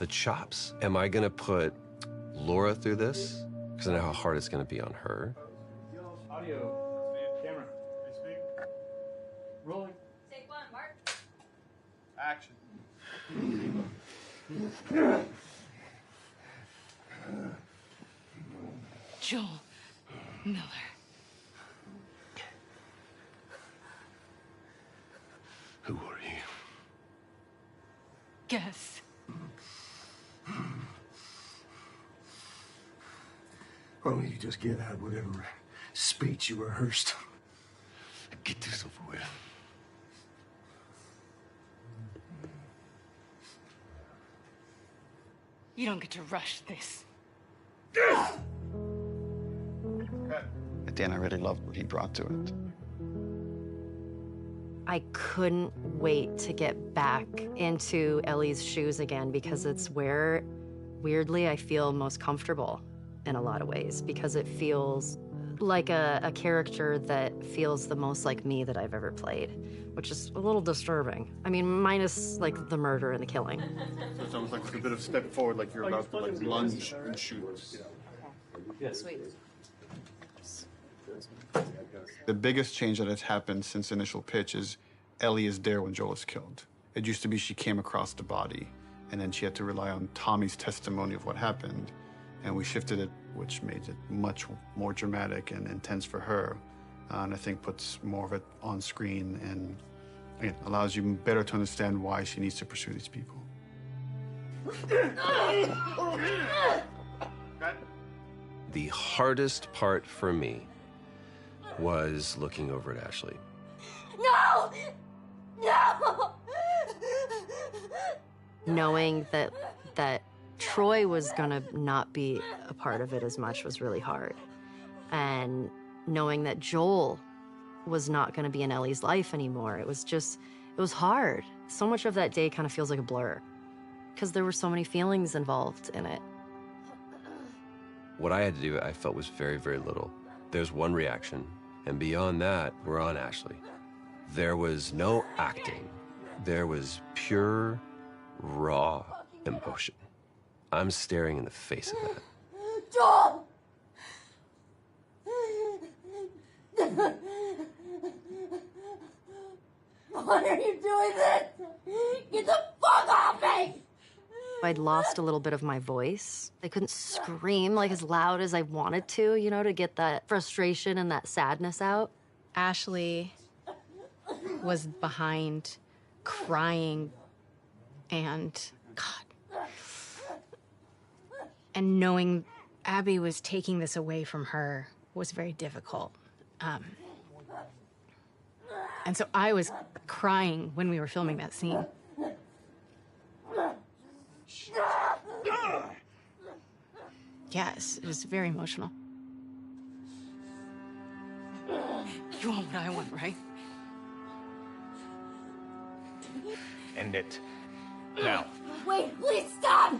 chops. Am I going to put Laura through this? Because I know how hard it's going to be on her. Audio. Camera. Rolling. Take one, Mark. Action. Joel Miller. Who are you? Guess. Why don't you just get out whatever speech you rehearsed? Get this over with. You don't get to rush this. At the end, I really loved what he brought to it. I couldn't wait to get back into Ellie's shoes again because it's where, weirdly, I feel most comfortable in a lot of ways because it feels like a character that feels the most like me that I've ever played, which is a little disturbing. I mean, minus like the murder and the killing. So it's almost like a bit of step forward, like you're about to like lunge and shoot. Sweet. The biggest change that has happened since initial pitch is Ellie is there when Joel is killed. It used to be she came across the body, and then she had to rely on Tommy's testimony of what happened, and we shifted it, which made it much more dramatic and intense for her, and I think puts more of it on screen and again, allows you better to understand why she needs to pursue these people. The hardest part for me was looking over at Ashley. No! No! Knowing that Troy was gonna not be a part of it as much was really hard. And knowing that Joel was not gonna be in Ellie's life anymore, it was hard. So much of that day kind of feels like a blur because there were so many feelings involved in it. What I had to do, I felt was very, very little. There's one reaction, and beyond that, we're on Ashley. There was no acting. There was pure, raw emotion. I'm staring in the face of that. Joel! Why are you doing this? Get the fuck off me! I'd lost a little bit of my voice. I couldn't scream like as loud as I wanted to, you know, to get that frustration and that sadness out. Ashley was behind, crying, and God. And knowing Abby was taking this away from her was very difficult. And so I was crying when we were filming that scene. Yes, it was very emotional. You want what I want, right? End it. Now. Wait, please stop!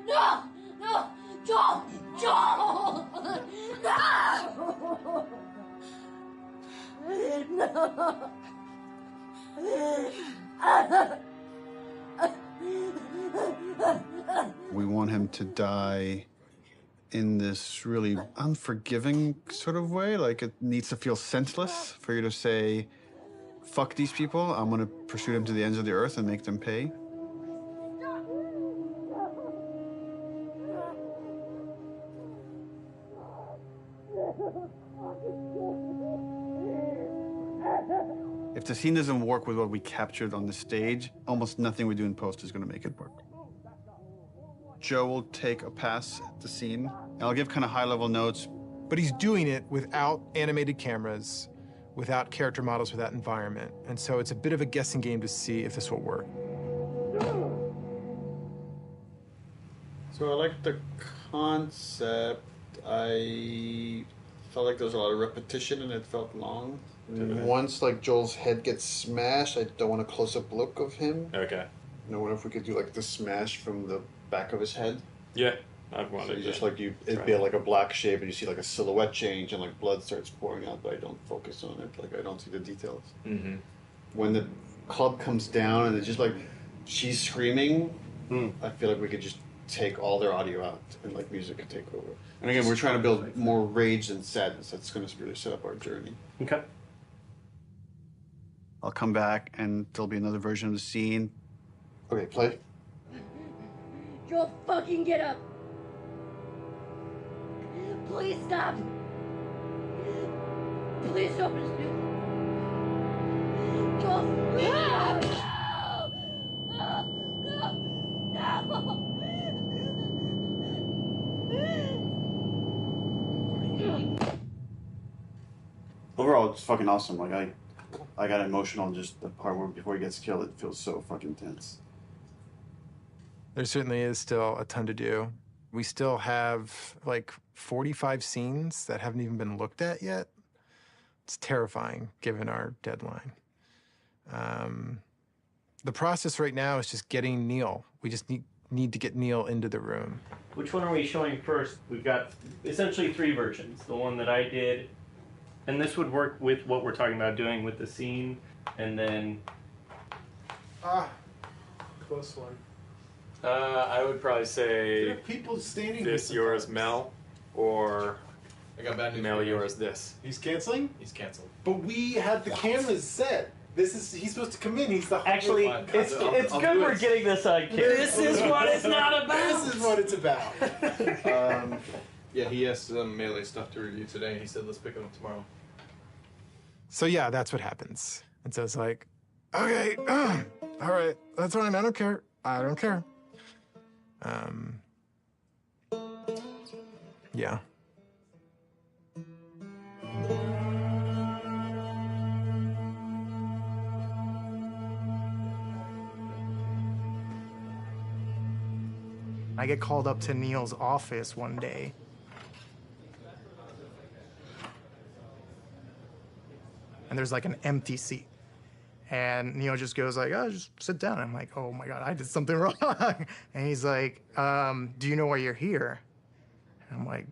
No! No! Joel! Joel! No! We want him to die in this really unforgiving sort of way. Like, it needs to feel senseless for you to say, fuck these people, I'm gonna pursue them to the ends of the earth and make them pay. If the scene doesn't work with what we captured on the stage, almost nothing we do in post is gonna make it work. Joe will take a pass at the scene, and I'll give kind of high-level notes. But he's doing it without animated cameras, without character models, without environment. And so it's a bit of a guessing game to see if this will work. So I like the concept. I felt like there was a lot of repetition and it felt long. Once like Joel's head gets smashed, I don't want a close-up look of him. Okay. You know, what if we could do like the smash from the back of his head? Yeah, I'd want So it. you just like it'd be like a black shape, and you see like a silhouette change, and like blood starts pouring out, but I don't focus on it. Like I don't see the details. Mm-hmm. When the club comes down and it's just like she's screaming, I feel like we could just take all their audio out and like music could take over. And again, we're trying to build more rage than sadness. That's going to really set up our journey. Okay. I'll come back and there'll be another version of the scene. Okay, play. Joel, fucking get up. Please stop. Please don't. Joel, please stop. No. Overall, it's fucking awesome. Like I got emotional just the part where before he gets killed. It feels so fucking tense. There certainly is still a ton to do. We still have like 45 scenes that haven't even been looked at yet. It's terrifying given our deadline. The process right now is just getting Neil. We just need to get Neil into the room. Which one are we showing first? We've got essentially 3 versions. The one that I did, and this would work with what we're talking about doing with the scene, and then... Close one. I would probably say There are people standing this, here yours, Mel, or I got bad news. Mel, yours, this. He's canceling? He's canceled. But we had the cameras set. He's supposed to come in. He's the Actually, it's good we're getting this on camera. This is what it's not about. This is what it's about. Yeah, he has some melee stuff to review today. He said let's pick it up tomorrow. So yeah, that's what happens. And so it's like, okay, all right, that's fine. I don't care. I don't care. Yeah. I get called up to Neil's office one day. And there's like an empty seat. And Neil just goes like, oh, just sit down. I'm like, oh my God, I did something wrong. And he's like, do you know why you're here? And I'm like,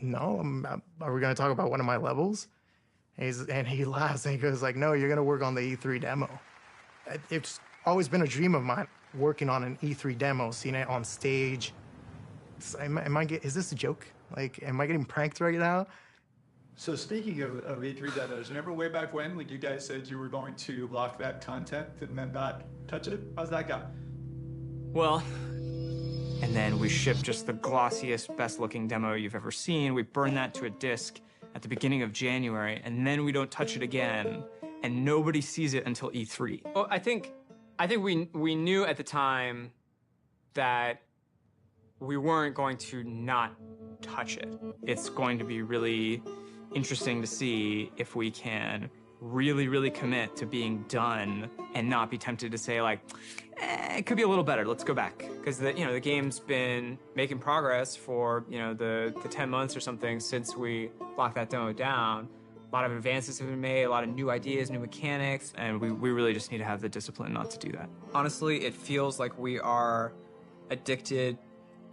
no, are we gonna talk about one of my levels? And he laughs and he goes like, no, you're gonna work on the E3 demo. It's always been a dream of mine, working on an E3 demo, seeing it on stage. Is this a joke? Like, am I getting pranked right now? So speaking of E3 demos, remember way back when, like you guys said you were going to block that content and then not touch it? How's that go? Well, and then we ship just the glossiest, best-looking demo you've ever seen. We burn that to a disc at the beginning of January, and then we don't touch it again, and nobody sees it until E3. Well, I think we knew at the time that we weren't going to not touch it. It's going to be really interesting to see if we can really, really commit to being done and not be tempted to say like, it could be a little better, let's go back. Because the game's been making progress for, the 10 months or something since we locked that demo down. A lot of advances have been made, a lot of new ideas, new mechanics, and we really just need to have the discipline not to do that. Honestly, it feels like we are addicted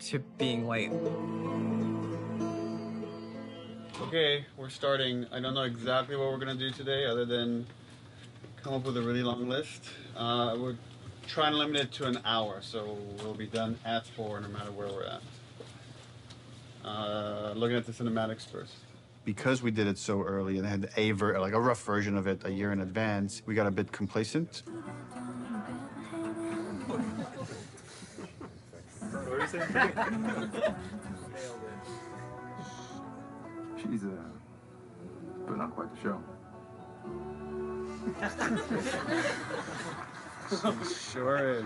to being late. Okay, we're starting. I don't know exactly what we're gonna do today other than come up with a really long list. We're trying to limit it to an hour, so we'll be done at 4 no matter where we're at. Looking at the cinematics first. Because we did it so early and had a rough version of it a year in advance, we got a bit complacent. She's putting on quite the show. She sure is.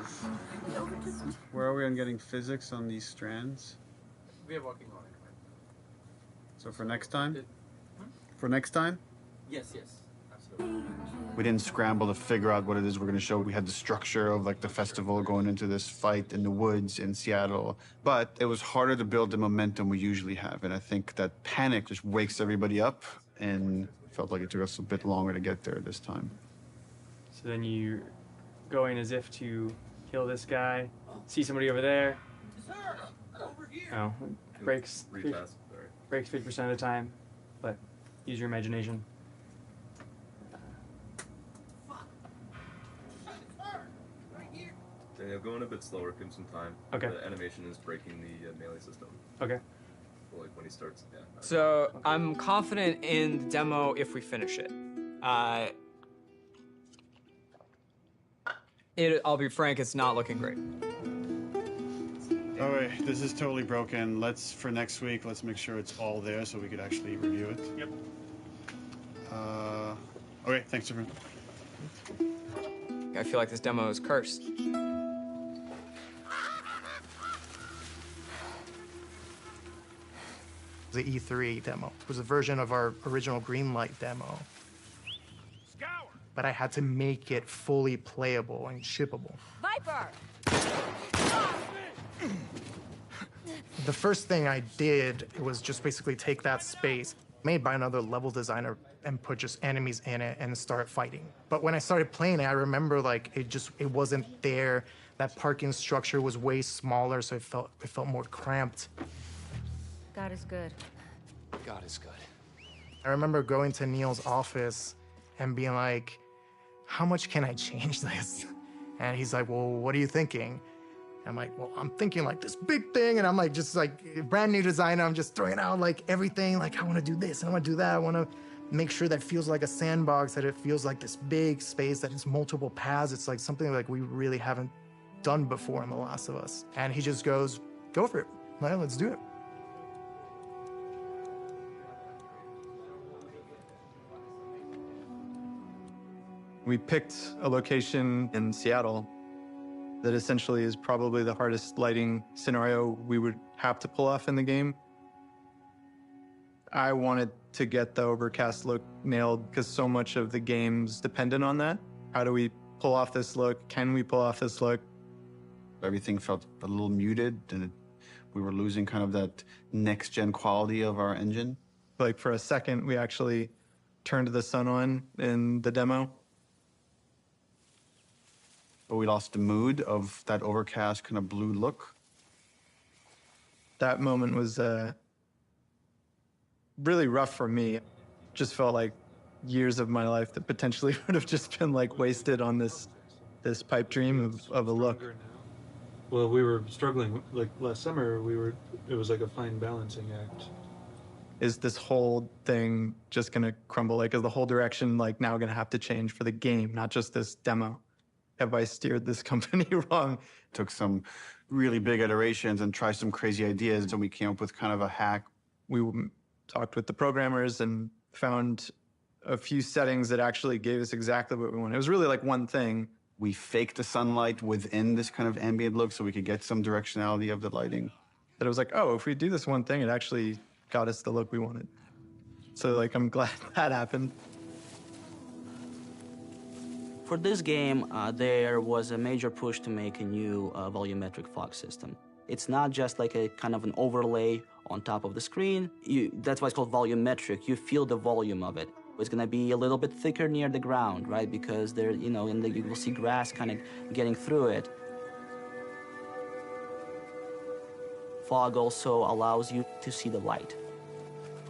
Where are we on getting physics on these strands? We are working on it. So for next time? For next time? Yes, absolutely. We didn't scramble to figure out what it is we're going to show. We had the structure of like the festival going into this fight in the woods in Seattle. But it was harder to build the momentum we usually have. And I think that panic just wakes everybody up, and felt like it took us a bit longer to get there this time. So then you go in as if to kill this guy, see somebody over there. Oh, breaks 50% of the time, but use your imagination. Daniel, going a bit slower, give him some time. Okay. The animation is breaking the melee system. Okay. So, like when he starts, yeah. So I'm confident in the demo if we finish it. I'll be frank, it's not looking great. All right, this is totally broken. For next week, let's make sure it's all there so we could actually review it. Yep. Okay, thanks, everyone. I feel like this demo is cursed. The E3 demo. It was a version of our original Greenlight demo. But I had to make it fully playable and shippable. Viper! The first thing I did was just basically take that space made by another level designer and put just enemies in it and start fighting. But when I started playing it, I remember like it wasn't there. That parking structure was way smaller, so it felt more cramped. God is good. God is good. I remember going to Neil's office and being like, how much can I change this? And he's like, well, what are you thinking? I'm like, well, I'm thinking like this big thing, and I'm like, just like brand new designer, I'm just throwing out like everything, like I want to do this, and I want to do that, I want to make sure that it feels like a sandbox, that it feels like this big space, that it's multiple paths, it's like something like we really haven't done before in The Last of Us. And he just goes, go for it, well, let's do it. We picked a location in Seattle that essentially is probably the hardest lighting scenario we would have to pull off in the game. I wanted to get the overcast look nailed because so much of the game's dependent on that. How do we pull off this look? Can we pull off this look? Everything felt a little muted, and we were losing kind of that next-gen quality of our engine. Like for a second, we actually turned the sun on in the demo. But we lost the mood of that overcast kind of blue look. That moment was really rough for me. Just felt like years of my life that potentially would have just been like wasted on this pipe dream of a look. Well, we were struggling like last summer. It was like a fine balancing act. Is this whole thing just gonna crumble? Like, is the whole direction like now gonna have to change for the game, not just this demo? Have I steered this company wrong? Took some really big iterations and tried some crazy ideas, and we came up with kind of a hack. We talked with the programmers and found a few settings that actually gave us exactly what we wanted. It was really like one thing. We faked the sunlight within this kind of ambient look so we could get some directionality of the lighting. That it was like, oh, if we do this one thing, it actually got us the look we wanted. So like, I'm glad that happened. For this game, there was a major push to make a new volumetric fog system. It's not just like a kind of an overlay on top of the screen. That's why it's called volumetric. You feel the volume of it. It's gonna be a little bit thicker near the ground, right? Because there, you will see grass kind of getting through it. Fog also allows you to see the light.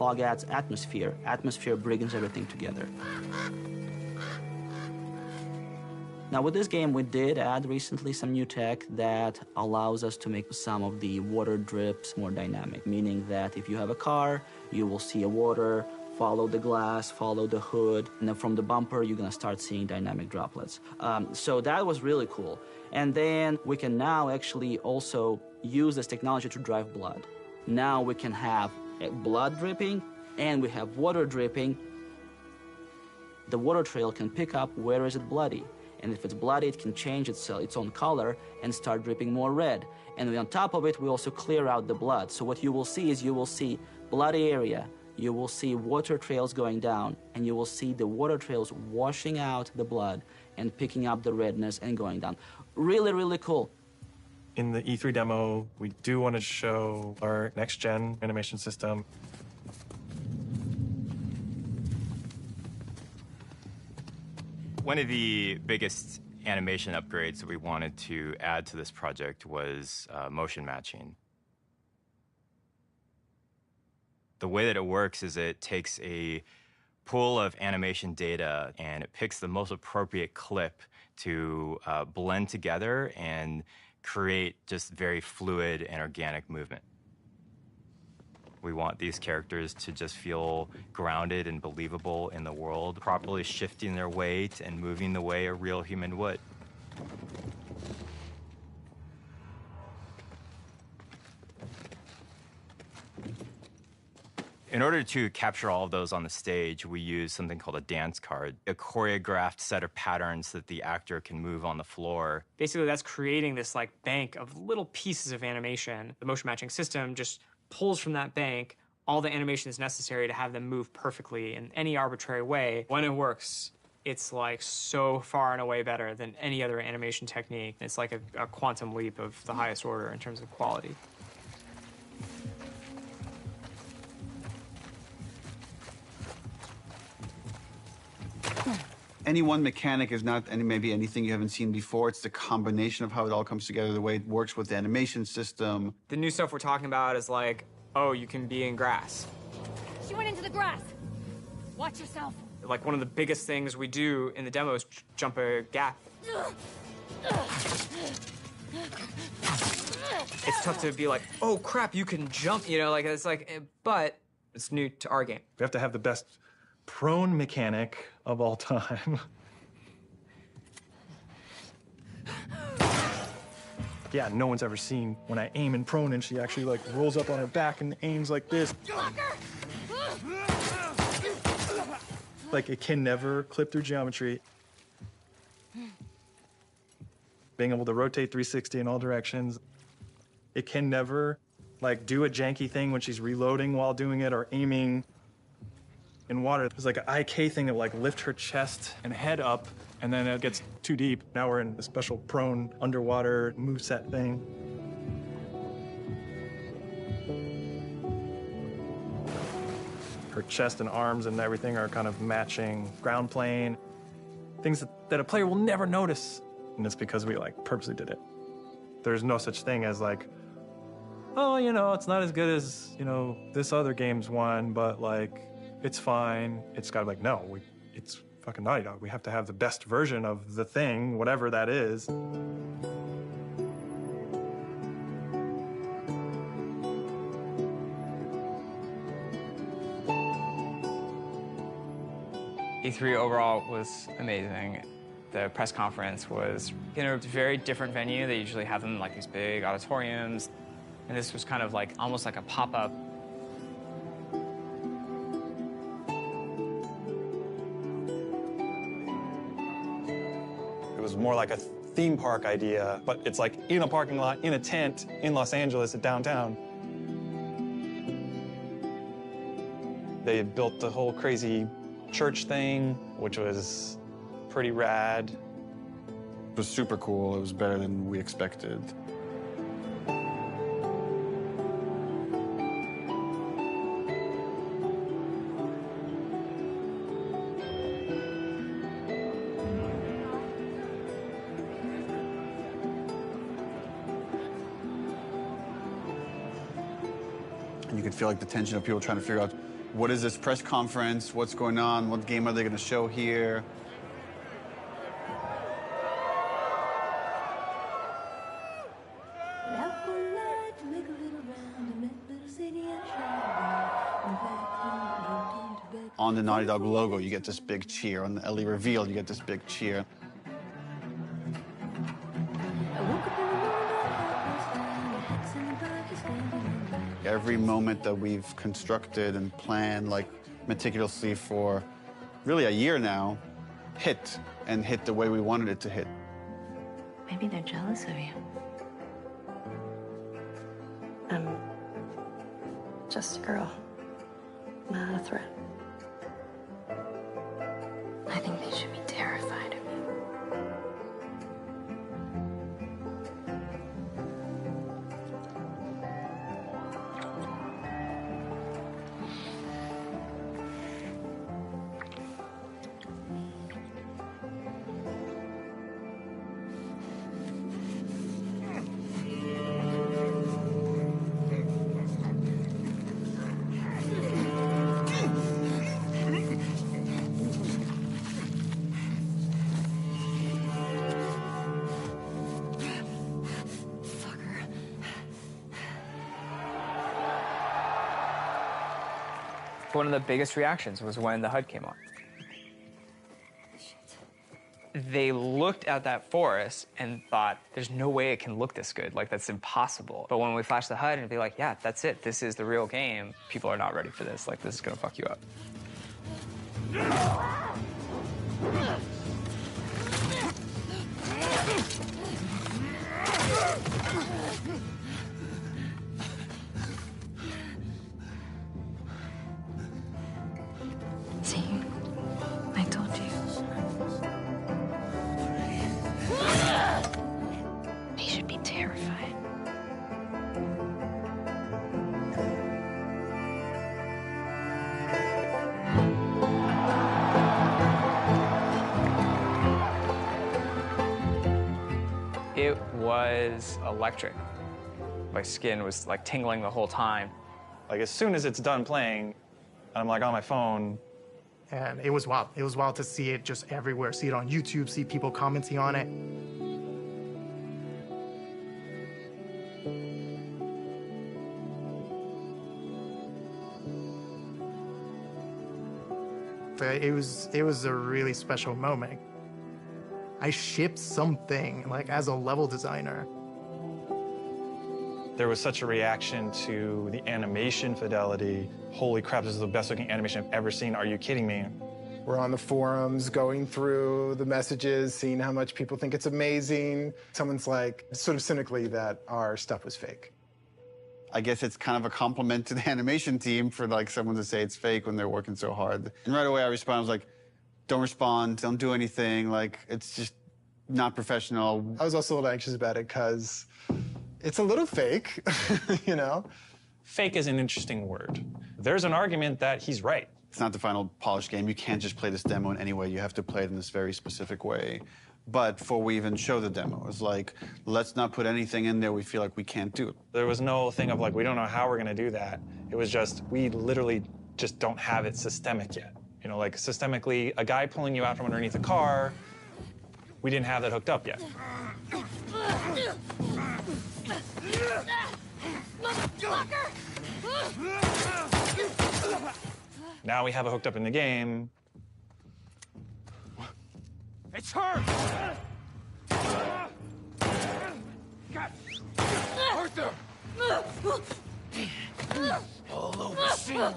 Fog adds atmosphere. Atmosphere brings everything together. Now with this game, we did add recently some new tech that allows us to make some of the water drips more dynamic, meaning that if you have a car, you will see a water, follow the glass, follow the hood, and then from the bumper, you're gonna start seeing dynamic droplets. So that was really cool. And then we can now actually also use this technology to drive blood. Now we can have blood dripping and we have water dripping. The water trail can pick up where is it bloody. And if it's bloody, it can change its own color and start dripping more red. And on top of it, we also clear out the blood. So what you will see is you will see bloody area, you will see water trails going down, and you will see the water trails washing out the blood and picking up the redness and going down. Really, really cool. In the E3 demo, we do want to show our next-gen animation system. One of the biggest animation upgrades that we wanted to add to this project was motion matching. The way that it works is it takes a pool of animation data and it picks the most appropriate clip to blend together and create just very fluid and organic movement. We want these characters to just feel grounded and believable in the world, properly shifting their weight and moving the way a real human would. In order to capture all of those on the stage, we use something called a dance card, a choreographed set of patterns that the actor can move on the floor. Basically, that's creating this like bank of little pieces of animation. The motion matching system just pulls from that bank all the animation that's necessary to have them move perfectly in any arbitrary way. When it works, it's like so far and away better than any other animation technique. It's like a quantum leap of the highest order in terms of quality. Any one mechanic is not maybe anything you haven't seen before. It's the combination of how it all comes together, the way it works with the animation system. The new stuff we're talking about is like, oh, you can be in grass. She went into the grass. Watch yourself. Like one of the biggest things we do in the demo is jump a gap. It's tough to be like, oh crap, you can jump, you know, like it's like, but it's new to our game. We have to have the best prone mechanic of all time. Yeah, no one's ever seen when I aim in prone and she actually like rolls up on her back and aims like this. Like it can never clip through geometry. Being able to rotate 360 in all directions. It can never like do a janky thing when she's reloading while doing it or aiming in water. There's like an IK thing that like lift her chest and head up, and then it gets too deep. Now we're in a special prone underwater moveset thing. Her chest and arms and everything are kind of matching ground plane. Things that a player will never notice. And it's because we like purposely did it. There's no such thing as like, oh, you know, it's not as good as, you know, this other game's one, but like, it's fine. It's gotta be like, no, it's fucking Naughty Dog. We have to have the best version of the thing, whatever that is. E3 overall was amazing. The press conference was in a very different venue. They usually have them in like these big auditoriums. And this was kind of like, almost like a pop-up. It was more like a theme park idea, but it's like in a parking lot, in a tent, in Los Angeles at downtown. They had built the whole crazy church thing, which was pretty rad. It was super cool. It was better than we expected. And you could feel like the tension of people trying to figure out What is this press conference? What's going on? What game are they going to show here? On the Naughty Dog logo, you get this big cheer. On the Ellie reveal, you get this big cheer. Every moment that we've constructed and planned, like, meticulously for really a year now, hit, and hit the way we wanted it to hit. Maybe they're jealous of you. I'm just a girl, not a threat. I think they should be terrified of you. One of the biggest reactions was when the HUD came on. They looked at that forest and thought, there's no way it can look this good. Like, that's impossible. But when we flash the HUD and be like, yeah, that's it. This is the real game. People are not ready for this. Like, this is gonna fuck you up. See, I told you. They should be terrified. It was electric. My skin was like tingling the whole time. Like, as soon as it's done playing, I'm like on my phone. And it was wild. It was wild to see it just everywhere. See it on YouTube, see people commenting on it. It was a really special moment. I shipped something, like, as a level designer. There was such a reaction to the animation fidelity. Holy crap, this is the best looking animation I've ever seen. Are you kidding me? We're on the forums, going through the messages, seeing how much people think it's amazing. Someone's like, sort of cynically, that our stuff was fake. I guess it's kind of a compliment to the animation team for, like, someone to say it's fake when they're working so hard. And right away I responded, I was like, don't respond, don't do anything. Like, it's just not professional. I was also a little anxious about it because it's a little fake, you know? Fake is an interesting word. There's an argument that he's right. It's not the final polished game. You can't just play this demo in any way. You have to play it in this very specific way. But before we even show the demo, it's like, let's not put anything in there we feel like we can't do. There was no thing of like, we don't know how we're gonna do that. It was just, we literally just don't have it systemic yet. You know, like systemically, a guy pulling you out from underneath a car, we didn't have that hooked up yet. Now we have it hooked up in the game. It's her! Arthur! All over soon.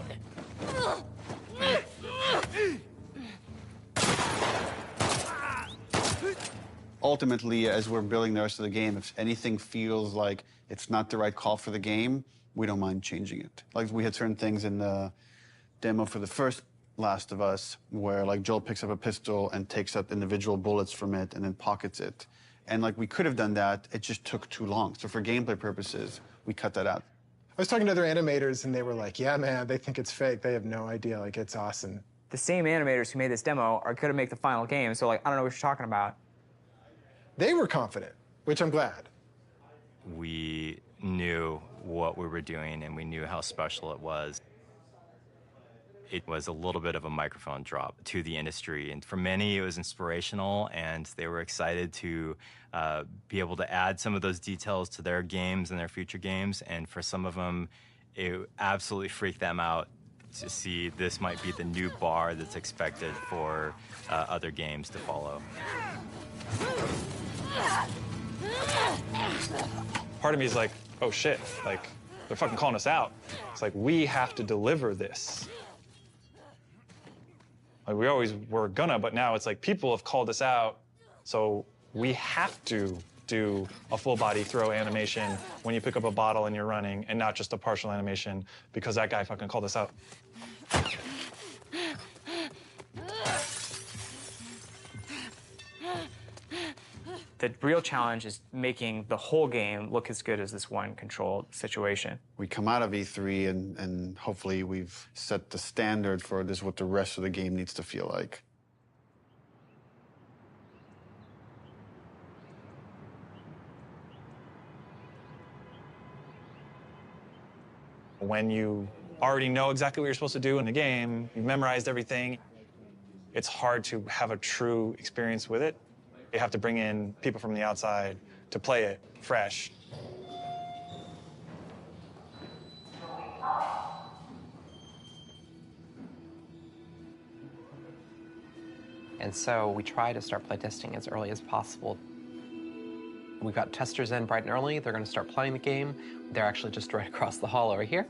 Ultimately, as we're building the rest of the game, if anything feels like it's not the right call for the game, we don't mind changing it. Like, we had certain things in the demo for the first Last of Us where, like, Joel picks up a pistol and takes out individual bullets from it and then pockets it. And, like, we could have done that, it just took too long. So for gameplay purposes, we cut that out. I was talking to other animators and they were like, yeah, man, they think it's fake. They have no idea, like, it's awesome. The same animators who made this demo are gonna make the final game, so, like, I don't know what you're talking about. They were confident, which I'm glad. We knew what we were doing and we knew how special it was. it was a little bit of a microphone drop to the industry. And for many, it was inspirational, and they were excited to be able to add some of those details to their games and their future games. And for some of them, it absolutely freaked them out to see this might be the new bar that's expected for other games to follow. Part of me is like, oh shit, like, they're fucking calling us out. It's like, we have to deliver this. Like, we always were gonna, but now it's like, people have called us out, so we have to do a full body throw animation when you pick up a bottle and you're running, and not just a partial animation because that guy fucking called us out. The real challenge is making the whole game look as good as this one controlled situation. We come out of E3 and hopefully we've set the standard for this, what the rest of the game needs to feel like. When you already know exactly what you're supposed to do in the game, you've memorized everything, it's hard to have a true experience with it. You have to bring in people from the outside to play it fresh. And so we try to start playtesting as early as possible. We've got testers in bright and early. They're going to start playing the game. They're actually just right across the hall over here.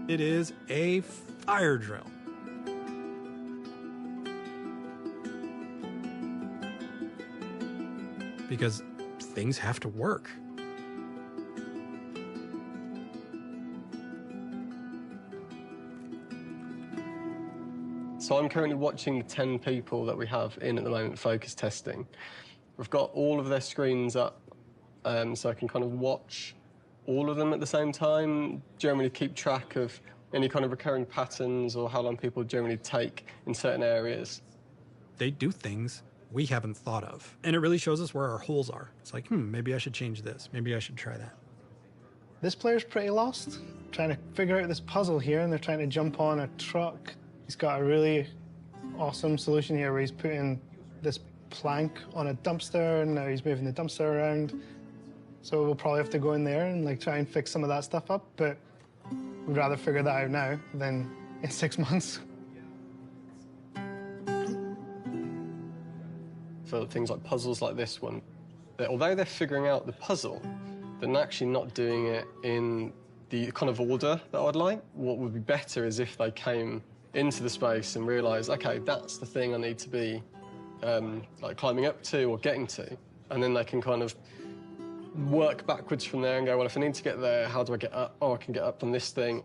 It is a fire drill. Because things have to work. So I'm currently watching the 10 people that we have in at the moment focus testing. We've got all of their screens up, so I can kind of watch all of them at the same time, generally keep track of any kind of recurring patterns or how long people generally take in certain areas. They do things we haven't thought of. And it really shows us where our holes are. It's like, maybe I should change this. Maybe I should try that. This player's pretty lost, trying to figure out this puzzle here, and they're trying to jump on a truck. He's got a really awesome solution here where he's putting this plank on a dumpster, and now he's moving the dumpster around. So we'll probably have to go in there and like try and fix some of that stuff up, but we'd rather figure that out now than in 6 months. For things like puzzles like this one, that although they're figuring out the puzzle, they're actually not doing it in the kind of order that I'd like. What would be better is if they came into the space and realised, okay, that's the thing I need to be like climbing up to or getting to, and then they can kind of work backwards from there and go, well, if I need to get there, how do I get up? Oh, I can get up on this thing.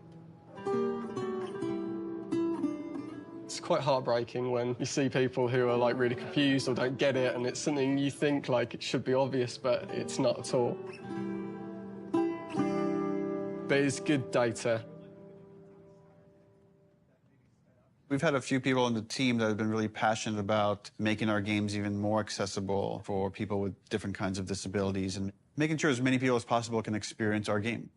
It's quite heartbreaking when you see people who are like really confused or don't get it, and it's something you think like it should be obvious, but it's not at all. But it's good data. We've had a few people on the team that have been really passionate about making our games even more accessible for people with different kinds of disabilities and making sure as many people as possible can experience our game.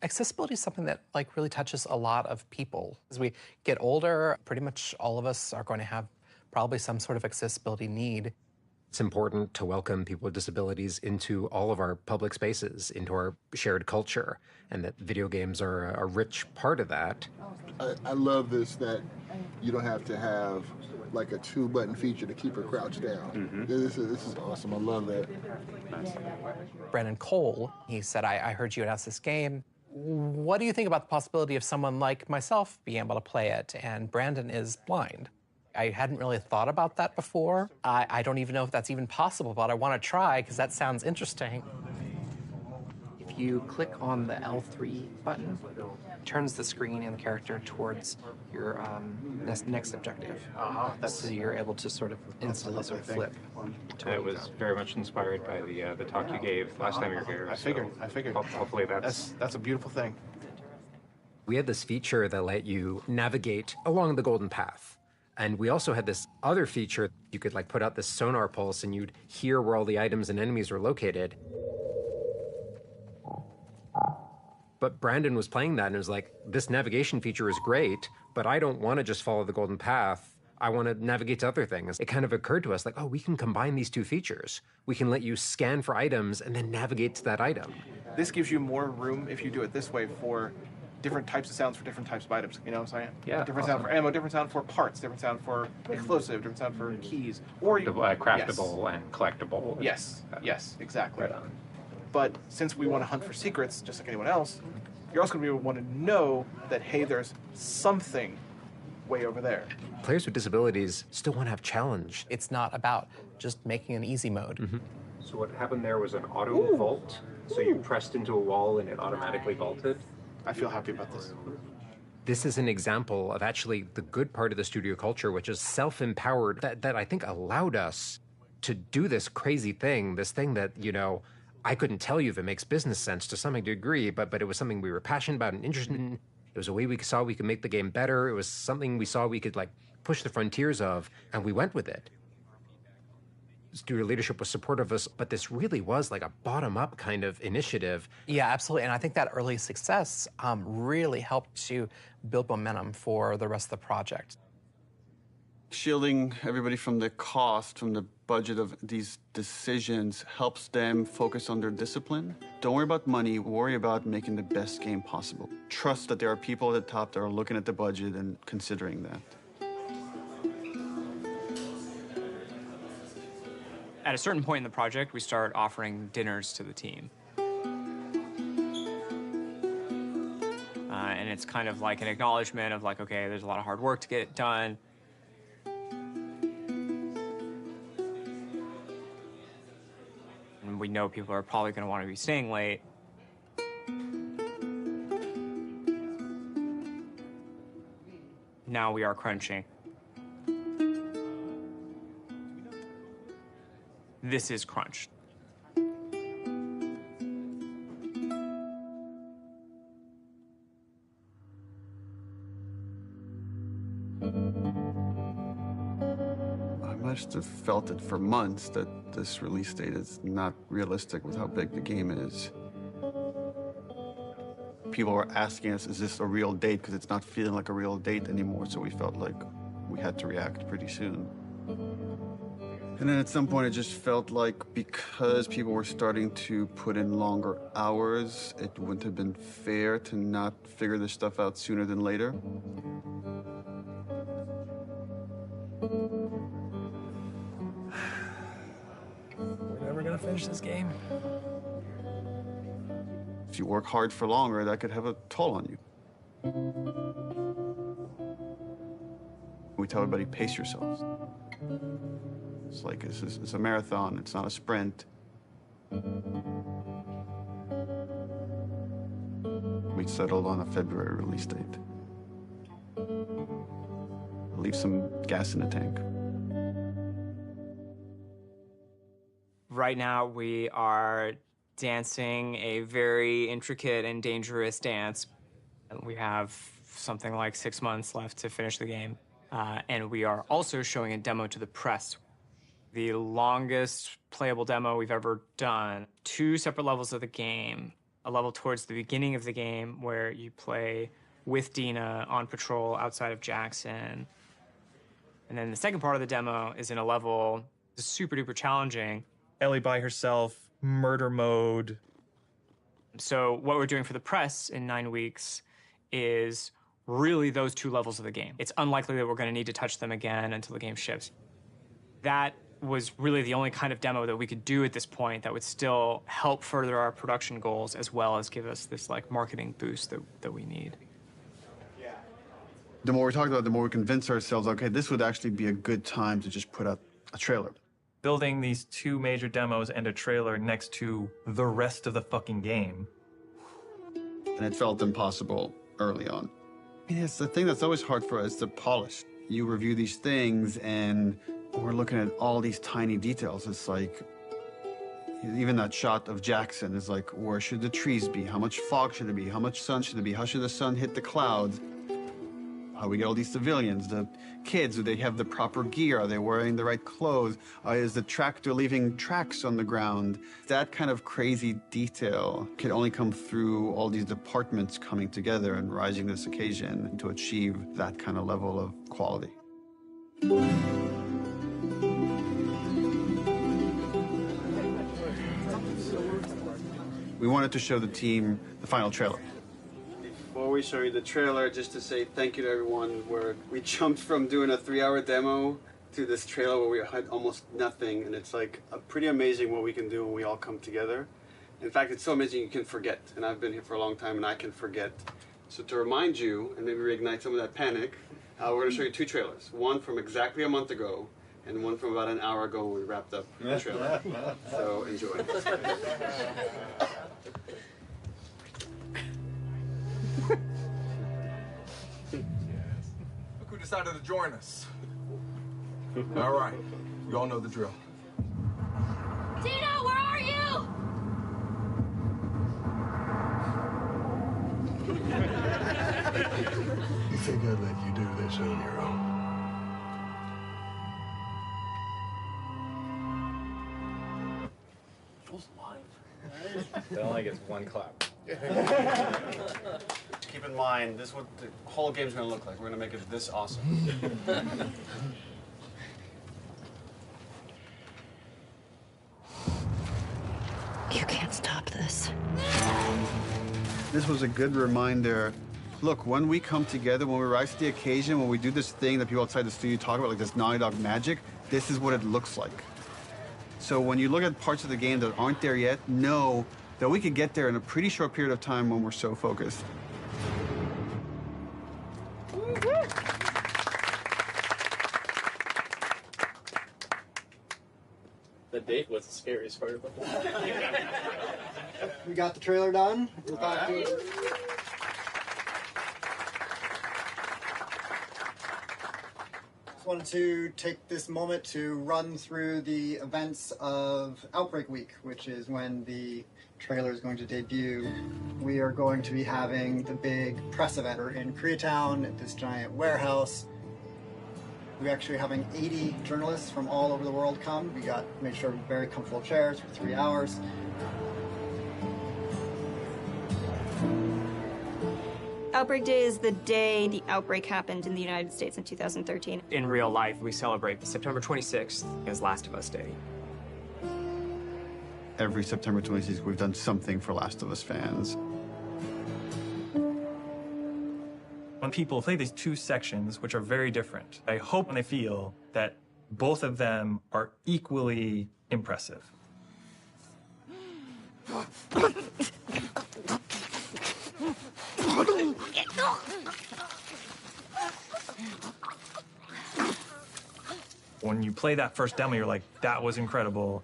Accessibility is something that like really touches a lot of people. As we get older, pretty much all of us are going to have probably some sort of accessibility need. It's important to welcome people with disabilities into all of our public spaces, into our shared culture, and that video games are a rich part of that. I love this, that you don't have to have like a 2-button feature to keep her crouched down. This is awesome. I love that. Brandon Cole, he said, I heard you announce this game. What do you think about the possibility of someone like myself being able to play it? And Brandon is blind. I hadn't really thought about that before. I don't even know if that's even possible, but I want to try because that sounds interesting. If you click on the L3 button, it turns the screen and the character towards your next objective. So you're able to sort of instantly sort of flip. It was very much inspired by the talk you gave last time you were here. I figured. Hopefully that's a beautiful thing. We had this feature that let you navigate along the golden path. And we also had this other feature. You could like put out this sonar pulse and you'd hear where all the items and enemies were located. But Brandon was playing that and it was like, this navigation feature is great, but I don't want to just follow the golden path. I want to navigate to other things. It kind of occurred to us like, oh, we can combine these two features. We can let you scan for items and then navigate to that item. This gives you more room if you do it this way for different types of sounds for different types of items. You know what I'm saying? Yeah. Different sound for ammo, different sound for parts, different sound for explosive, different sound for keys. Or you, craftable and collectible. Yes, yes, exactly. Right on. But since we want to hunt for secrets, just like anyone else, you're also going to want to know that, hey, there's something way over there. Players with disabilities still want to have challenge. It's not about just making an easy mode. Mm-hmm. So what happened there was an auto vault. So you pressed into a wall and it automatically vaulted. I feel happy about this. This is an example of actually the good part of the studio culture, which is self-empowered, that I think allowed us to do this crazy thing, this thing that, you know, I couldn't tell you if it makes business sense to some degree, but it was something we were passionate about and interested in. It was a way we saw we could make the game better. It was something we saw we could like push the frontiers of, and we went with it. Studio leadership was supportive of us, but this really was like a bottom-up kind of initiative. Yeah, absolutely. And I think that early success really helped to build momentum for the rest of the project. Shielding everybody from the cost, from the budget of these decisions helps them focus on their discipline. Don't worry about money, worry about making the best game possible. Trust that there are people at the top that are looking at the budget and considering that. At a certain point in the project, we start offering dinners to the team. And it's kind of like an acknowledgement of like, okay, there's a lot of hard work to get it done. And we know people are probably going to want to be staying late. Now we are crunching. This is crunch. I must have felt it for months that this release date is not realistic with how big the game is. People were asking us, is this a real date? Because it's not feeling like a real date anymore, so we felt like we had to react pretty soon. And then at some point, it just felt like because people were starting to put in longer hours, it wouldn't have been fair to not figure this stuff out sooner than later. We're never gonna finish this game. If you work hard for longer, that could have a toll on you. We tell everybody, pace yourselves. It's like, it's a marathon, it's not a sprint. We settled on a February release date. Leave some gas in the tank. Right now, we are dancing a very intricate and dangerous dance. We have something like 6 months left to finish the game. And we are also showing a demo to the press. The longest playable demo we've ever done. 2 separate levels of the game. A level towards the beginning of the game where you play with Dina on patrol outside of Jackson. And then the second part of the demo is in a level that's super duper challenging. Ellie by herself, murder mode. So what we're doing for the press in 9 weeks is really those 2 levels of the game. It's unlikely that we're going to need to touch them again until the game ships. That was really the only kind of demo that we could do at this point that would still help further our production goals as well as give us this like marketing boost that we need. The more we talked about it, the more we convinced ourselves, okay, this would actually be a good time to just put out a trailer. Building these 2 major demos and a trailer next to the rest of the fucking game. And it felt impossible early on. I mean, it's the thing that's always hard for us to polish. You review these things and we're looking at all these tiny details. It's like, Even that shot of Jackson is like, where should the trees be? How much fog should there be? How much sun should there be? How should the sun hit the clouds? How we get all these civilians, the kids, do they have the proper gear? Are they wearing the right clothes? Is the tractor leaving tracks on the ground? That kind of crazy detail can only come through all these departments coming together and rising to this occasion to achieve that kind of level of quality. We wanted to show the team the final trailer. Before we show you the trailer, just to say thank you to everyone, where we jumped from doing a 3-hour demo to this trailer where we had almost nothing, and it's like pretty amazing what we can do when we all come together. In fact, it's so amazing you can forget, and I've been here for a long time and I can forget. So to remind you, and maybe reignite some of that panic, we're going to show you 2 trailers. One from exactly a month ago, and one from about an hour ago when we wrapped up the trailer. So enjoy. Look who decided to join us. All right, you all know the drill. Tino, where are you? You think I'd let you do this on your own? It only gets 1 clap. Keep in mind, this is what the whole game's going to look like. We're going to make it this awesome. You can't stop this. This was a good reminder. Look, when we come together, when we rise to the occasion, when we do this thing that people outside the studio talk about, like this Naughty Dog magic, this is what it looks like. So when you look at parts of the game that aren't there yet, know that we could get there in a pretty short period of time when we're so focused. The date was the scariest part of the whole thing. We got the trailer done. We're back to it. Just wanted to take this moment to run through the events of Outbreak Week, which is when the trailer is going to debut. We are going to be having the big press event in Koreatown at this giant warehouse. We're actually having 80 journalists from all over the world come. We made sure very comfortable chairs for 3 hours. Outbreak Day is the day the outbreak happened in the United States in 2013. In real life, we celebrate September 26th as Last of Us Day. Every September 26th, we've done something for Last of Us fans. When people play these 2 sections, which are very different, I hope and I feel that both of them are equally impressive. When you play that first demo, you're like, that was incredible.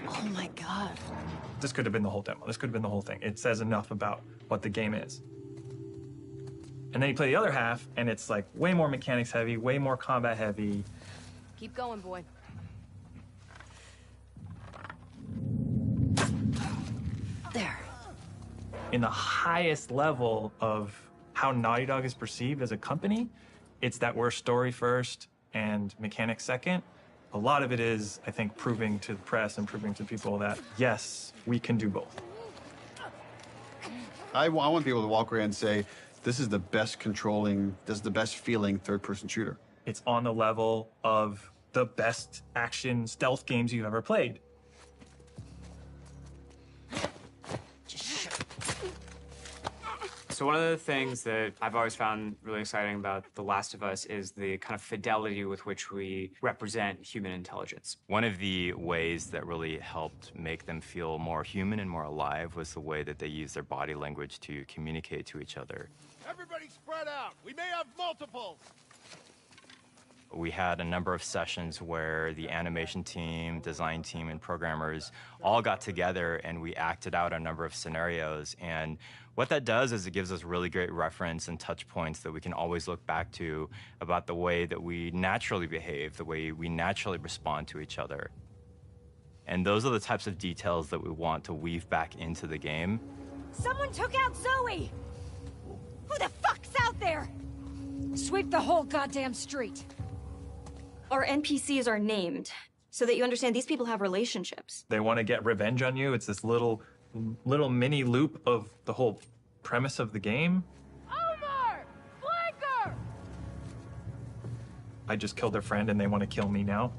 Oh my God. This could have been the whole demo. This could have been the whole thing. It says enough about what the game is. And then you play the other half, and it's like way more mechanics heavy, way more combat heavy. Keep going, boy. There. In the highest level of how Naughty Dog is perceived as a company, it's that we're story first and mechanics second. A lot of it is, I think, proving to the press and proving to people that, yes, we can do both. I want people to walk away and say, this is the best controlling, this is the best feeling third-person shooter. It's on the level of the best action stealth games you've ever played. So one of the things that I've always found really exciting about The Last of Us is the kind of fidelity with which we represent human intelligence. One of the ways that really helped make them feel more human and more alive was the way that they use their body language to communicate to each other. Everybody spread out. We may have multiples. We had a number of sessions where the animation team, design team, and programmers all got together and we acted out a number of scenarios. And what that does is it gives us really great reference and touch points that we can always look back to about the way that we naturally behave, the way we naturally respond to each other. And those are the types of details that we want to weave back into the game. Someone took out Zoe! Who the fuck's out there? Sweep the whole goddamn street. Our NPCs are named so that you understand these people have relationships. They want to get revenge on you. It's this little mini loop of the whole premise of the game. Omar! Flanker! I just killed their friend and they want to kill me now.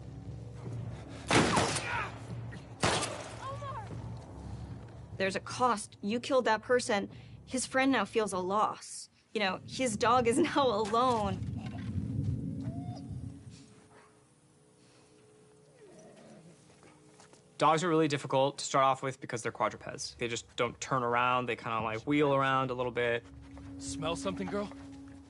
There's a cost. You killed that person. His friend now feels a loss. You know, his dog is now alone. Dogs are really difficult to start off with because they're quadrupeds. They just don't turn around. They kind of like wheel around a little bit. Smell something, girl?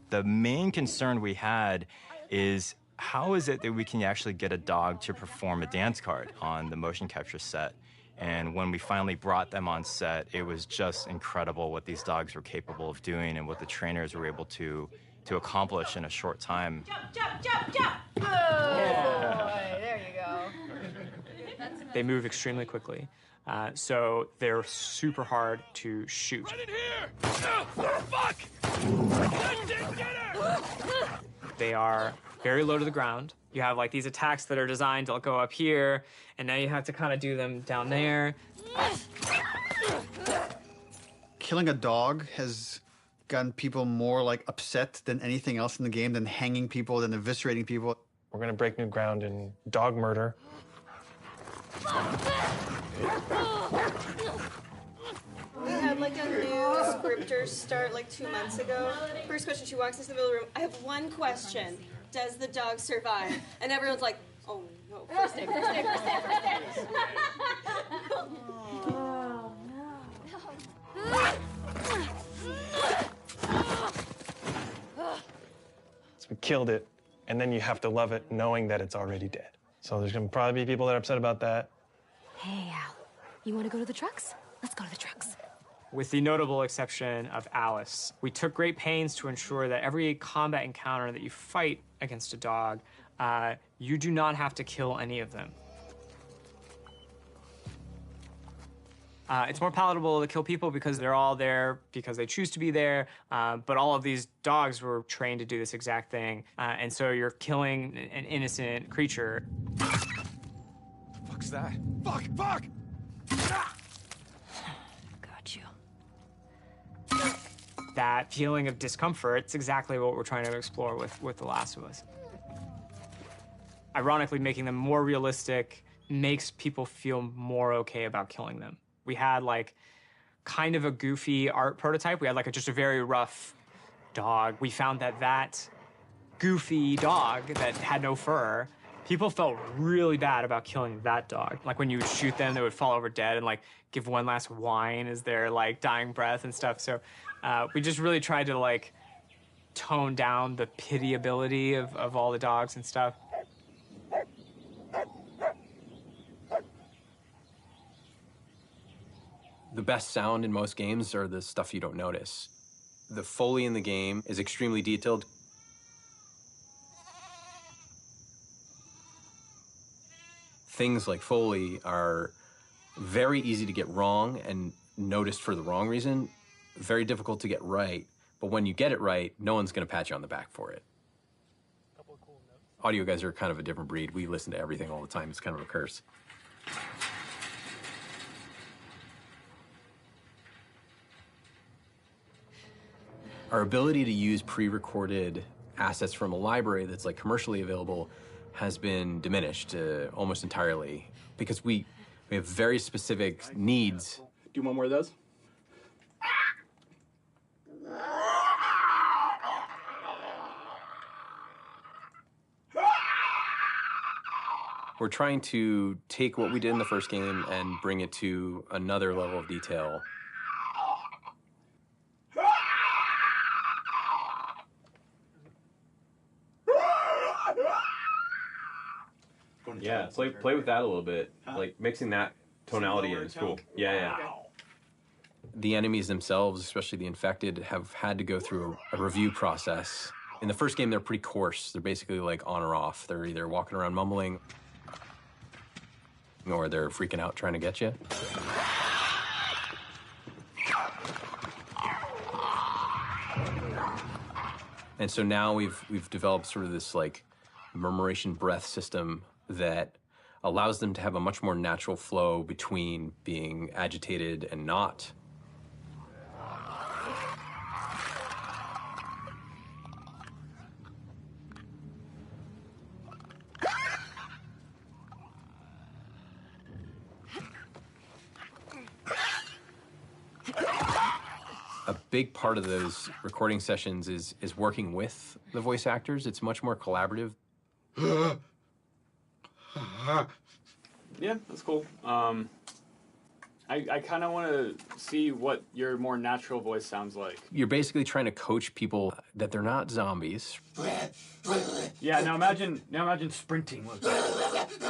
The main concern we had is how is it that we can actually get a dog to perform a dance card on the motion capture set? And when we finally brought them on set, it was just incredible what these dogs were capable of doing and what the trainers were able to accomplish in a short time. Jump! Good boy. There you go. They move extremely quickly, so they're super hard to shoot. Right in here! Fuck! Get her! They are very low to the ground. You have like these attacks that are designed to go up here, and now you have to kind of do them down there. Killing a dog has gotten people more like upset than anything else in the game, than hanging people, than eviscerating people. We're going to break new ground in dog murder. We had like a new scripter start like 2 months ago. First question, she walks into the middle of the room. I have one question. Does the dog survive? And everyone's like, oh no, first name. Oh no. So we killed it, and then you have to love it knowing that it's already dead. So there's going to probably be people that are upset about that. Hey, Al, you want to go to the trucks? Let's go to the trucks. With the notable exception of Alice, we took great pains to ensure that every combat encounter that you fight against a dog, you do not have to kill any of them. It's more palatable to kill people because they're all there because they choose to be there, but all of these dogs were trained to do this exact thing, and so you're killing an innocent creature. Fuck's that? Fuck! Got you. That feeling of discomfort, it's exactly what we're trying to explore with The Last of Us. Ironically, making them more realistic makes people feel more okay about killing them. We had like kind of a goofy art prototype. We had like just a very rough dog. We found that goofy dog that had no fur, people felt really bad about killing that dog. Like when you would shoot them, they would fall over dead and like give one last whine as their like dying breath and stuff. So we just really tried to like tone down the pitiability of all the dogs and stuff. The best sound in most games are the stuff you don't notice. The Foley in the game is extremely detailed. Things like Foley are very easy to get wrong and noticed for the wrong reason, very difficult to get right. But when you get it right, no one's going to pat you on the back for it. Audio guys are kind of a different breed. We listen to everything all the time. It's kind of a curse. Our ability to use pre-recorded assets from a library that's like commercially available has been diminished almost entirely because we have very specific needs. Do one more of those. We're trying to take what we did in the first game and bring it to another level of detail. Yeah, play with that a little bit. Like mixing that tonality in is cool. Yeah. The enemies themselves, especially the infected, have had to go through a review process. In the first game, they're pretty coarse. They're basically like on or off. They're either walking around mumbling or they're freaking out trying to get you. And so now we've developed sort of this like murmuration breath system that allows them to have a much more natural flow between being agitated and not. A big part of those recording sessions is working with the voice actors. It's much more collaborative. Yeah, that's cool. I kind of want to see what your more natural voice sounds like. You're basically trying to coach people that they're not zombies. Yeah, now imagine sprinting like that.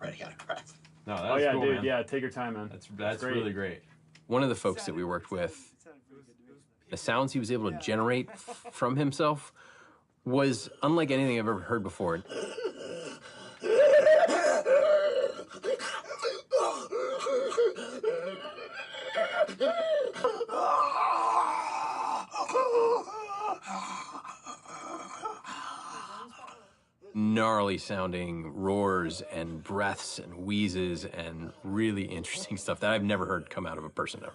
Ready out of breath. No, Oh yeah, cool, dude. Man. Yeah, take your time, man. That's really great. One of the folks that we worked with, the sounds he was able to generate from himself was unlike anything I've ever heard before. Gnarly sounding roars and breaths and wheezes and really interesting stuff that I've never heard come out of a person ever.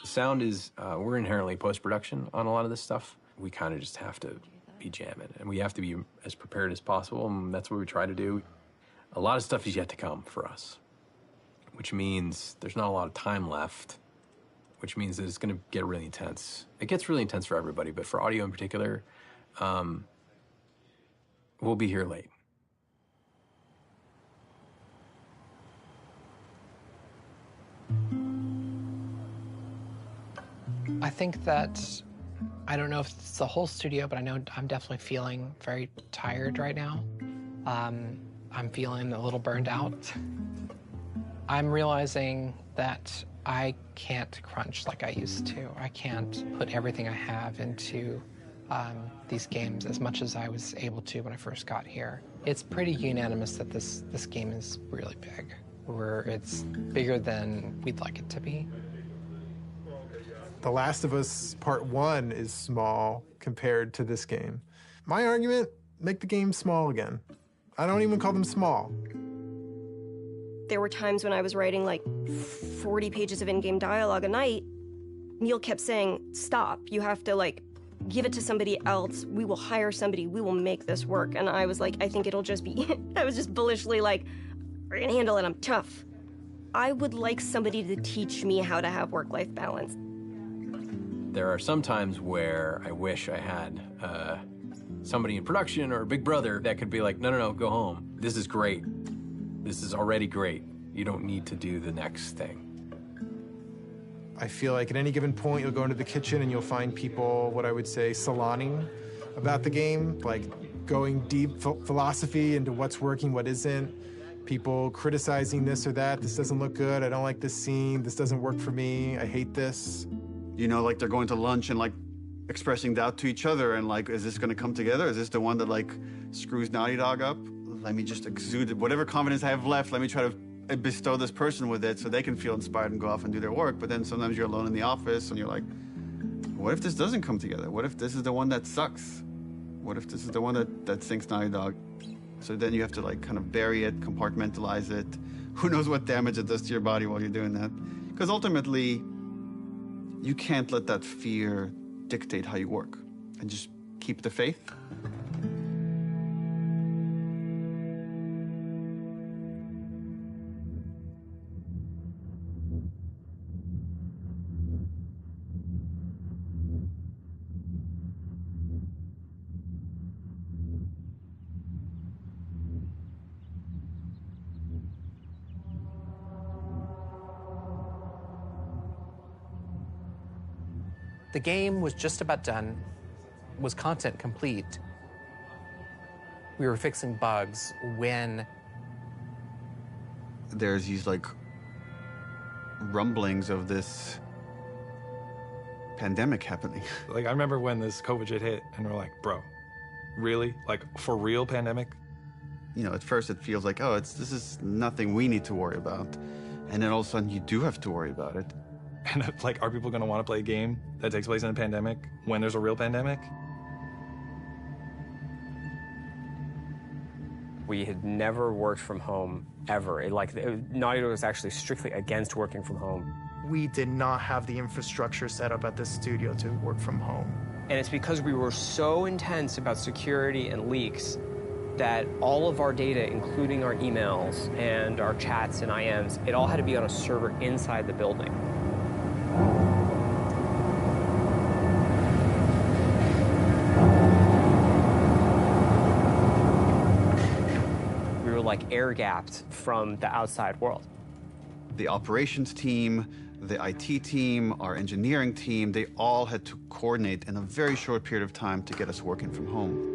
Sound is, we're inherently post-production on a lot of this stuff. We kind of just have to be jamming and we have to be as prepared as possible, and that's what we try to do. A lot of stuff is yet to come for us, which means there's not a lot of time left, which means that it's going to get really intense. It gets really intense for everybody, but for audio in particular, we'll be here late. I think that, I don't know if it's the whole studio, but I know I'm definitely feeling very tired right now. I'm feeling a little burned out. I'm realizing that I can't crunch like I used to. I can't put everything I have into these games as much as I was able to when I first got here. It's pretty unanimous that this game is really big, where it's bigger than we'd like it to be. The Last of Us Part 1 is small compared to this game. My argument, make the game small again. I don't even call them small. There were times when I was writing like 40 pages of in-game dialogue a night. Neil kept saying, stop, you have to like give it to somebody else. We will hire somebody, we will make this work. And I was like, I think it'll just be, I was just bullishly like, I can handle it, I'm tough. I would like somebody to teach me how to have work-life balance. There are some times where I wish I had somebody in production or a big brother that could be like, no, go home. This is great. This is already great. You don't need to do the next thing. I feel like at any given point, you'll go into the kitchen and you'll find people, what I would say, salonning about the game, like going deep philosophy into what's working, what isn't. People criticizing this or that. This doesn't look good. I don't like this scene. This doesn't work for me. I hate this. You know, like they're going to lunch and like expressing doubt to each other and like, is this gonna come together? Is this the one that like screws Naughty Dog up? Let me just exude whatever confidence I have left. Let me try to bestow this person with it so they can feel inspired and go off and do their work. But then sometimes you're alone in the office and you're like, what if this doesn't come together? What if this is the one that sucks? What if this is the one that sinks Naughty Dog? So then you have to like kind of bury it, compartmentalize it. Who knows what damage it does to your body while you're doing that? Because ultimately, you can't let that fear dictate how you work, and just keep the faith. The game was just about done, was content complete. We were fixing bugs when there's these like rumblings of this pandemic happening. Like, I remember when this COVID shit hit, and we're like, bro, really? Like, for real pandemic? You know, at first it feels like, oh, this is nothing we need to worry about. And then all of a sudden you do have to worry about it. And like, are people gonna wanna play a game that takes place in a pandemic when there's a real pandemic? We had never worked from home, ever. Naughty Dog was actually strictly against working from home. We did not have the infrastructure set up at this studio to work from home. And it's because we were so intense about security and leaks that all of our data, including our emails and our chats and IMs, it all had to be on a server inside the building. We were like air-gapped from the outside world. The operations team, the IT team, our engineering team, they all had to coordinate in a very short period of time to get us working from home.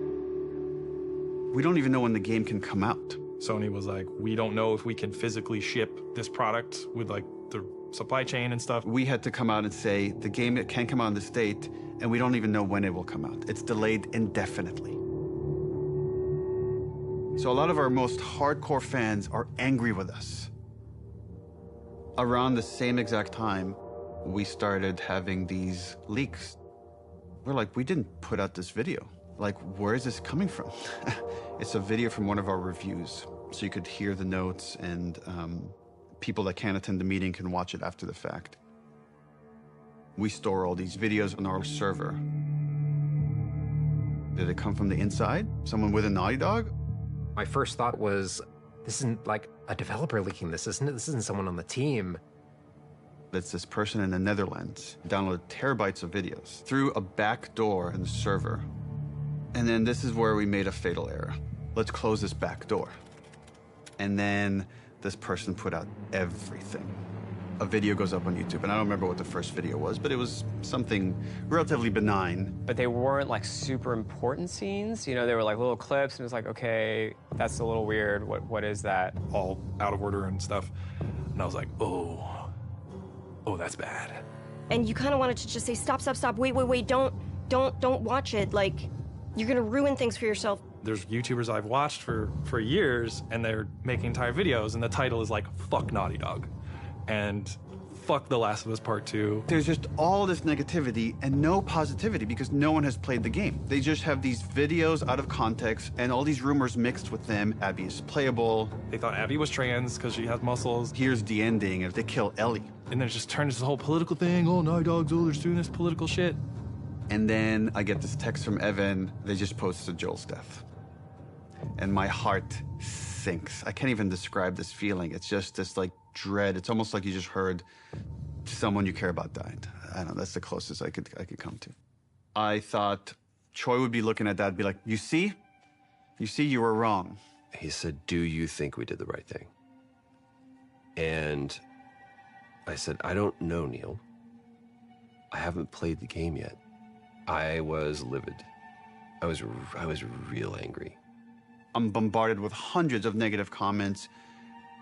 We don't even know when the game can come out. Sony was like, we don't know if we can physically ship this product with like the supply chain and stuff. We had to come out and say, the game can come out on this date, and we don't even know when it will come out. It's delayed indefinitely. So a lot of our most hardcore fans are angry with us. Around the same exact time, we started having these leaks. We're like, we didn't put out this video. Like, where is this coming from? It's a video from one of our reviews, so you could hear the notes, and people that can't attend the meeting can watch it after the fact. We store all these videos on our server. Did it come from the inside? Someone with a Naughty Dog? My first thought was, this isn't like a developer leaking this, isn't it? This isn't someone on the team. It's this person in the Netherlands downloaded terabytes of videos through a back door in the server. And then this is where we made a fatal error. Let's close this back door. And then this person put out everything. A video goes up on YouTube, and I don't remember what the first video was, but it was something relatively benign. But they weren't like super important scenes. You know, they were like little clips, and it was like, okay, that's a little weird. What is that? All out of order and stuff. And I was like, oh, that's bad. And you kind of wanted to just say, stop, wait, don't watch it. Like, you're gonna ruin things for yourself. There's YouTubers I've watched for years, and they're making entire videos, and the title is like, fuck Naughty Dog. And fuck The Last of Us Part 2. There's just all this negativity and no positivity because no one has played the game. They just have these videos out of context and all these rumors mixed with them. Abby is playable. They thought Abby was trans because she has muscles. Here's the ending if they kill Ellie. And then it just turned into this whole political thing. Oh, Naughty Dog's, they're doing this political shit. And then I get this text from Evan. They just posted Joel's death. And my heart sinks. I can't even describe this feeling. It's just this like dread. It's almost like you just heard someone you care about died. I don't know, that's the closest I could come to. I thought Troy would be looking at that and be like, you see, you were wrong. He said, do you think we did the right thing? And I said, I don't know, Neil. I haven't played the game yet. I was livid. I was real angry. I'm bombarded with hundreds of negative comments,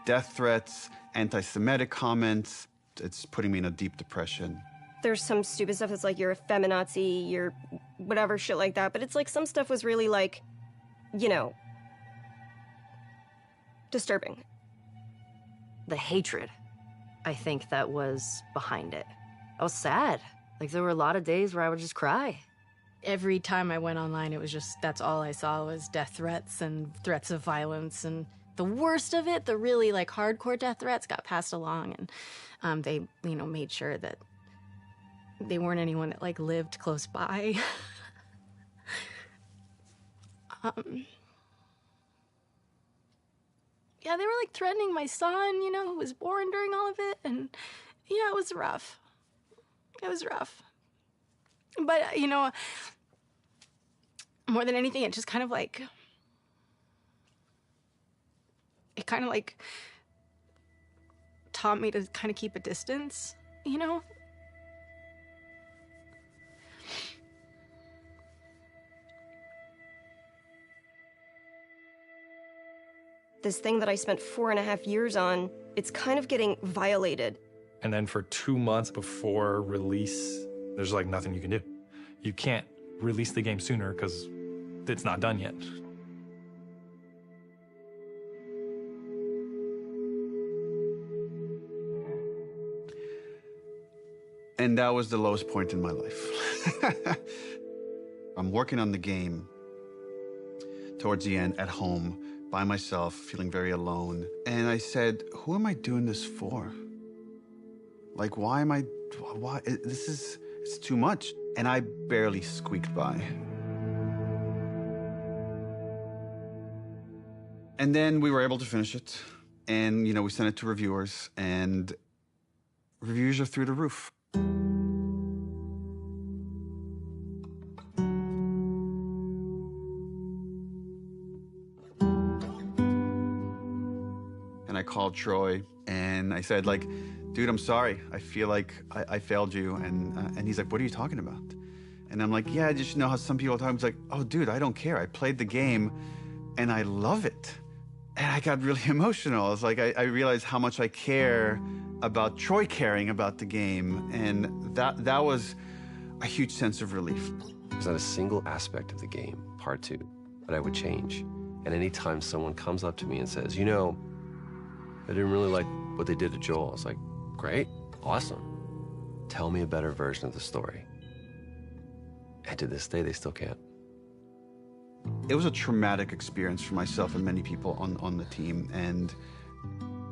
death threats, anti-Semitic comments. It's putting me in a deep depression. There's some stupid stuff that's like, you're a feminazi, you're whatever shit like that, but it's like some stuff was really like, you know, disturbing. The hatred, I think that was behind it. I was sad. Like, there were a lot of days where I would just cry. Every time I went online, it was just, that's all I saw was death threats and threats of violence. And the worst of it, the really like hardcore death threats got passed along, and they, you know, made sure that they weren't anyone that like lived close by. Yeah, they were like threatening my son, you know, who was born during all of it. And yeah, it was rough. It was rough. But, you know, more than anything, it just kind of like, it kind of like taught me to kind of keep a distance, you know? This thing that I spent 4.5 years on, it's kind of getting violated. And then for 2 months before release, there's like nothing you can do. You can't release the game sooner because it's not done yet. And that was the lowest point in my life. I'm working on the game towards the end at home by myself, feeling very alone. And I said, who am I doing this for? Like, why? It's too much. And I barely squeaked by. And then we were able to finish it. And, we sent it to reviewers, and reviews are through the roof. And I called Troy, and I said, dude, I'm sorry. I feel like I failed you. And he's like, what are you talking about? And I'm like, yeah, I just know how some people talk. He's like, oh, dude, I don't care. I played the game, and I love it. And I got really emotional. It's like I realized how much I care about Troy caring about the game. And that was a huge sense of relief. There's not a single aspect of the game, part 2, that I would change. And anytime someone comes up to me and says, I didn't really like what they did to Joel, I was like, great, awesome. Tell me a better version of the story. And to this day, they still can't. It was a traumatic experience for myself and many people on the team, and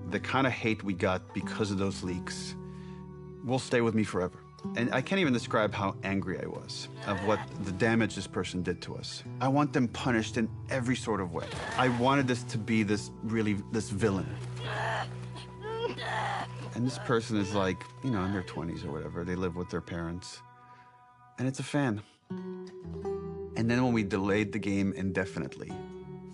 the kind of hate we got because of those leaks will stay with me forever. And I can't even describe how angry I was of what the damage this person did to us. I want them punished in every sort of way. I wanted this to be this villain. And this person is like, in their 20s or whatever. They live with their parents. And it's a fan. And then when we delayed the game indefinitely,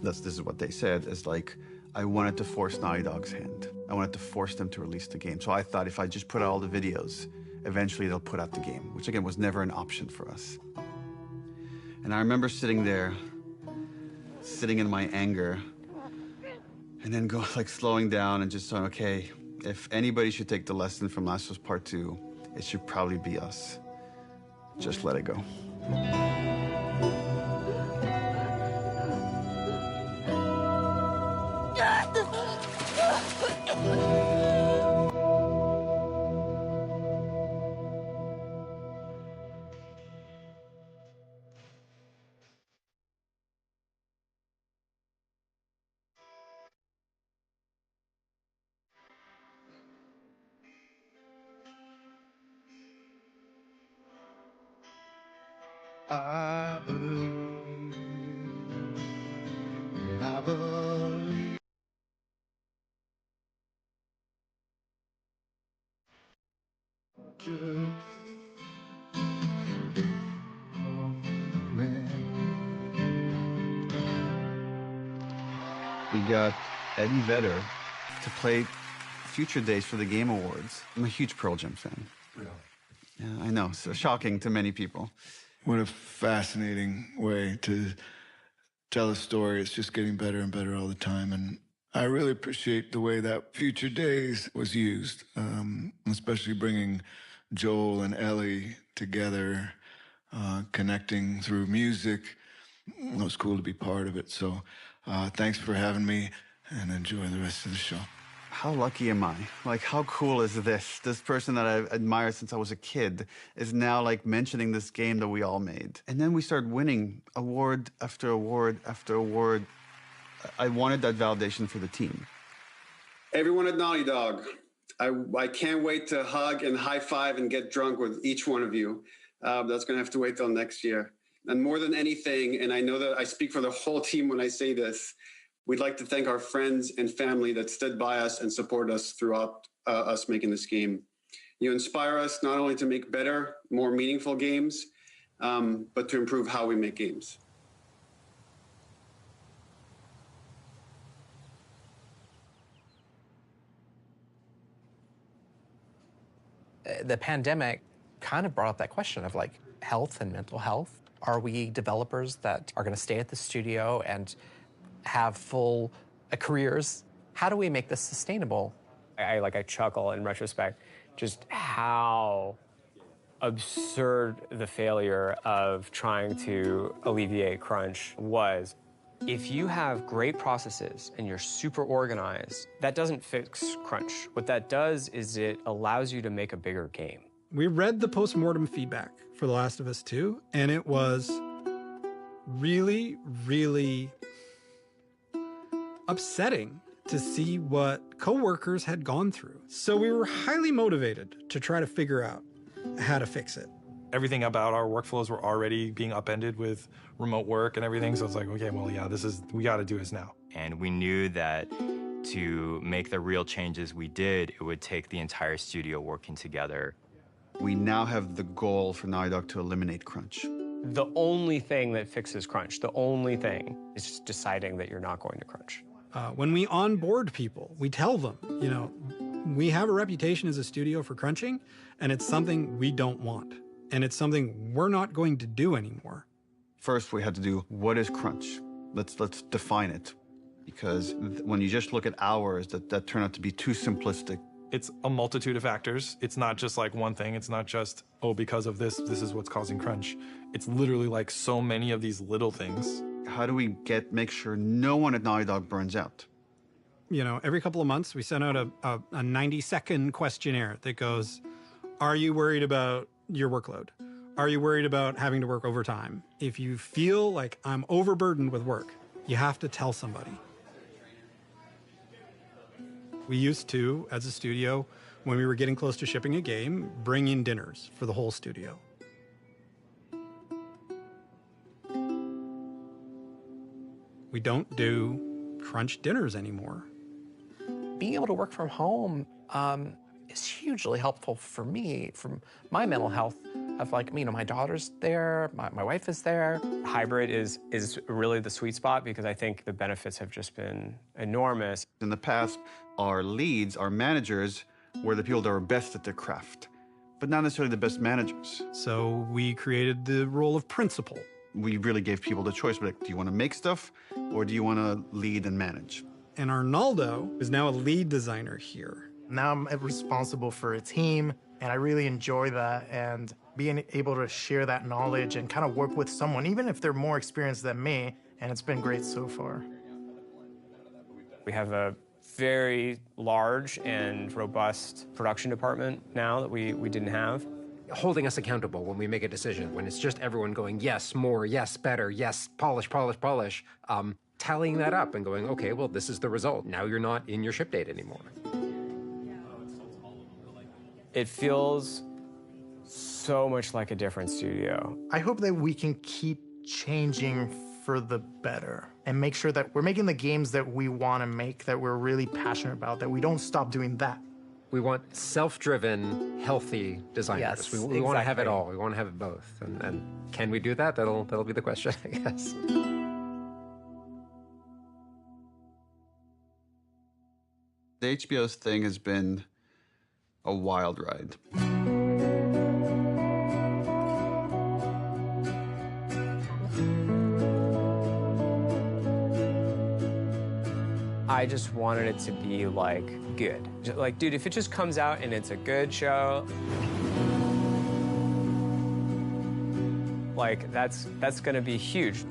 this is what they said, is like, I wanted to force Naughty Dog's hand. I wanted to force them to release the game. So I thought if I just put out all the videos, eventually they'll put out the game, which again was never an option for us. And I remember sitting there, sitting in my anger, and then slowing down and just saying, okay, if anybody should take the lesson from Last of Us Part 2, it should probably be us. Just let it go. I believe. I believe. We got Eddie Vedder to play Future Days for the Game Awards. I'm a huge Pearl Jam fan. Yeah, I know. So shocking to many people. What a fascinating way to tell a story. It's just getting better and better all the time. And I really appreciate the way that Future Days was used, especially bringing Joel and Ellie together, connecting through music. It was cool to be part of it. So thanks for having me, and enjoy the rest of the show. How lucky am I? How cool is this? This person that I've admired since I was a kid is now mentioning this game that we all made. And then we started winning award after award after award. I wanted that validation for the team. Everyone at Naughty Dog, I can't wait to hug and high five and get drunk with each one of you. That's going to have to wait till next year. And more than anything, and I know that I speak for the whole team when I say this, we'd like to thank our friends and family that stood by us and supported us throughout us making this game. You inspire us not only to make better, more meaningful games, but to improve how we make games. The pandemic kind of brought up that question of health and mental health. Are we developers that are going to stay at the studio and have full careers. How do we make this sustainable? I chuckle in retrospect, just how absurd the failure of trying to alleviate crunch was. If you have great processes and you're super organized, that doesn't fix crunch. What that does is it allows you to make a bigger game. We read the post-mortem feedback for The Last of Us 2, and it was really, really upsetting to see what coworkers had gone through. So we were highly motivated to try to figure out how to fix it. Everything about our workflows were already being upended with remote work and everything. So it's like, okay, well, yeah, we got to do this now. And we knew that to make the real changes we did, it would take the entire studio working together. We now have the goal for Naughty Dog to eliminate crunch. The only thing that fixes crunch, the only thing, is just deciding that you're not going to crunch. When we onboard people, we tell them, you know, we have a reputation as a studio for crunching, and it's something we don't want. And it's something we're not going to do anymore. First, we had to do, what is crunch? Let's define it. Because when you just look at hours, that turned out to be too simplistic. It's a multitude of factors. It's not just like one thing. It's not just, oh, because of this is what's causing crunch. It's literally like so many of these little things. How do we make sure no one at Naughty Dog burns out? You know, every couple of months, we send out a 90-second questionnaire that goes, are you worried about your workload? Are you worried about having to work overtime? If you feel like I'm overburdened with work, you have to tell somebody. We used to, as a studio, when we were getting close to shipping a game, bring in dinners for the whole studio. We don't do crunch dinners anymore. Being able to work from home is hugely helpful for me, for my mental health. Of like, you know, my daughter's there, my wife is there. Hybrid is really the sweet spot because I think the benefits have just been enormous. In the past, our leads, our managers, were the people that were best at their craft, but not necessarily the best managers. So we created the role of principal. We really gave people the choice, like, do you want to make stuff or do you want to lead and manage? And Arnaldo is now a lead designer here. Now I'm responsible for a team, and I really enjoy that. And being able to share that knowledge and kind of work with someone, even if they're more experienced than me, and it's been great so far. We have a very large and robust production department now that we didn't have. Holding us accountable when we make a decision, when it's just everyone going, yes, more, yes, better, yes, polish, polish, polish, tallying that up and going, okay, well, this is the result. Now you're not in your ship date anymore. It feels so much like a different studio. I hope that we can keep changing for the better and make sure that we're making the games that we want to make, that we're really passionate about, that we don't stop doing that. We want self-driven, healthy designers. Yes, we want to have it all. We want to have it both. And can we do that? That'll be the question, I guess. The HBO thing has been a wild ride. I just wanted it to be, like, good. Like, dude, if it just comes out and it's a good show, like, that's gonna be huge.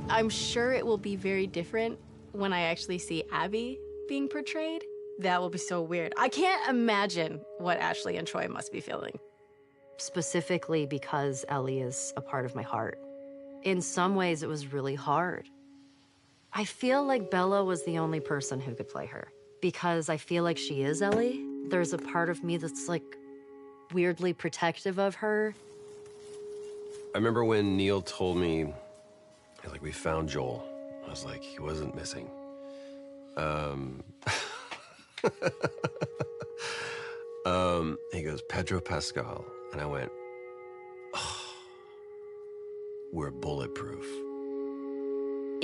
I'm sure it will be very different when I actually see Abby being portrayed. That will be so weird. I can't imagine what Ashley and Troy must be feeling. Specifically because Ellie is a part of my heart. In some ways, it was really hard. I feel like Bella was the only person who could play her. Because I feel like she is Ellie. There's a part of me that's, like, weirdly protective of her. I remember when Neil told me, like, we found Joel. I was like, he wasn't missing. He goes, Pedro Pascal. And I went, oh, we're bulletproof.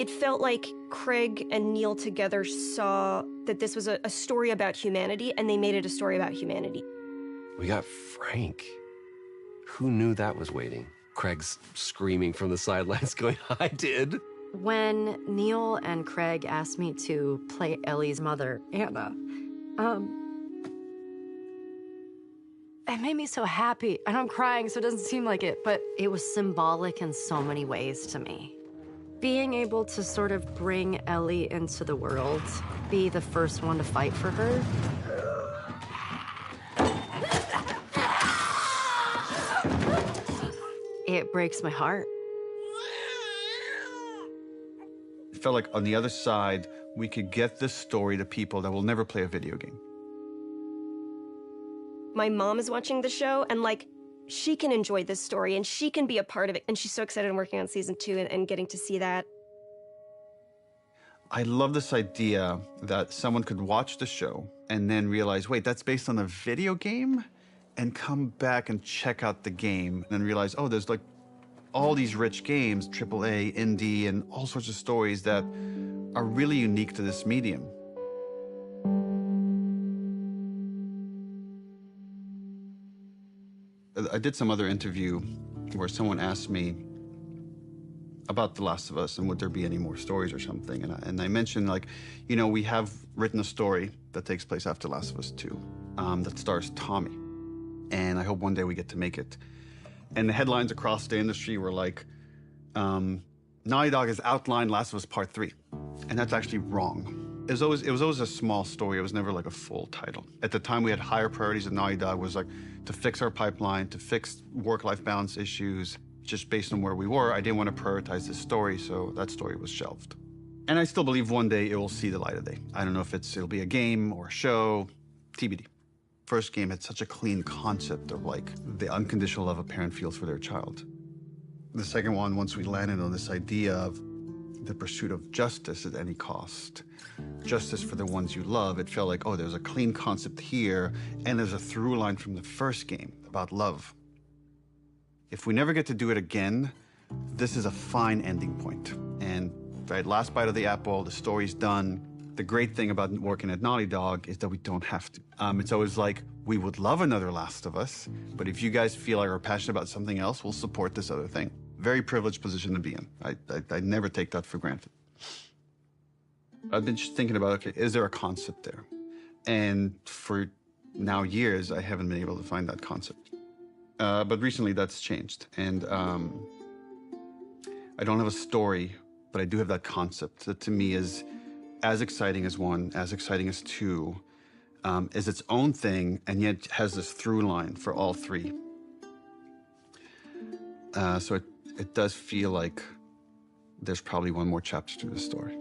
It felt like Craig and Neil together saw that this was a story about humanity, and they made it a story about humanity. We got Frank. Who knew that was waiting? Craig's screaming from the sidelines going, I did. When Neil and Craig asked me to play Ellie's mother, Anna, it made me so happy. And I'm crying, so it doesn't seem like it, but it was symbolic in so many ways to me. Being able to sort of bring Ellie into the world, be the first one to fight for her. It breaks my heart. It felt like on the other side, we could get this story to people that will never play a video game. My mom is watching the show, and like, she can enjoy this story and she can be a part of it. And she's so excited I'm working on season 2 and getting to see that. I love this idea that someone could watch the show and then realize, wait, that's based on a video game? And come back and check out the game and then realize, oh, there's like all these rich games, AAA, indie, and all sorts of stories that are really unique to this medium. I did some other interview where someone asked me about The Last of Us and would there be any more stories or something. And I mentioned, like, you know, we have written a story that takes place after Last of Us 2 that stars Tommy. And I hope one day we get to make it. And the headlines across the industry were like, Naughty Dog has outlined Last of Us Part 3. And that's actually wrong. It was always a small story. It was never like a full title. At the time, we had higher priorities at Naughty Dog, was like to fix our pipeline, to fix work-life balance issues. Just based on where we were, I didn't want to prioritize this story, so that story was shelved. And I still believe one day it will see the light of day. I don't know if it'll be a game or a show, TBD. First game had such a clean concept of like the unconditional love a parent feels for their child. The second one, once we landed on this idea of the pursuit of justice at any cost, justice for the ones you love, it felt like, oh, there's a clean concept here, and there's a through line from the first game about love. If we never get to do it again, this is a fine ending point. And right, last bite of the apple, the story's done. The great thing about working at Naughty Dog is that we don't have to. It's always like, we would love another Last of Us, but if you guys feel like are passionate about something else, we'll support this other thing. Very privileged position to be in. I never take that for granted. I've been just thinking about, okay, is there a concept there? And for now years, I haven't been able to find that concept. But recently that's changed. And I don't have a story, but I do have that concept that to me is as exciting as 1, as exciting as 2, is its own thing, and yet has this through line for all 3. So it does feel like there's probably one more chapter to the story.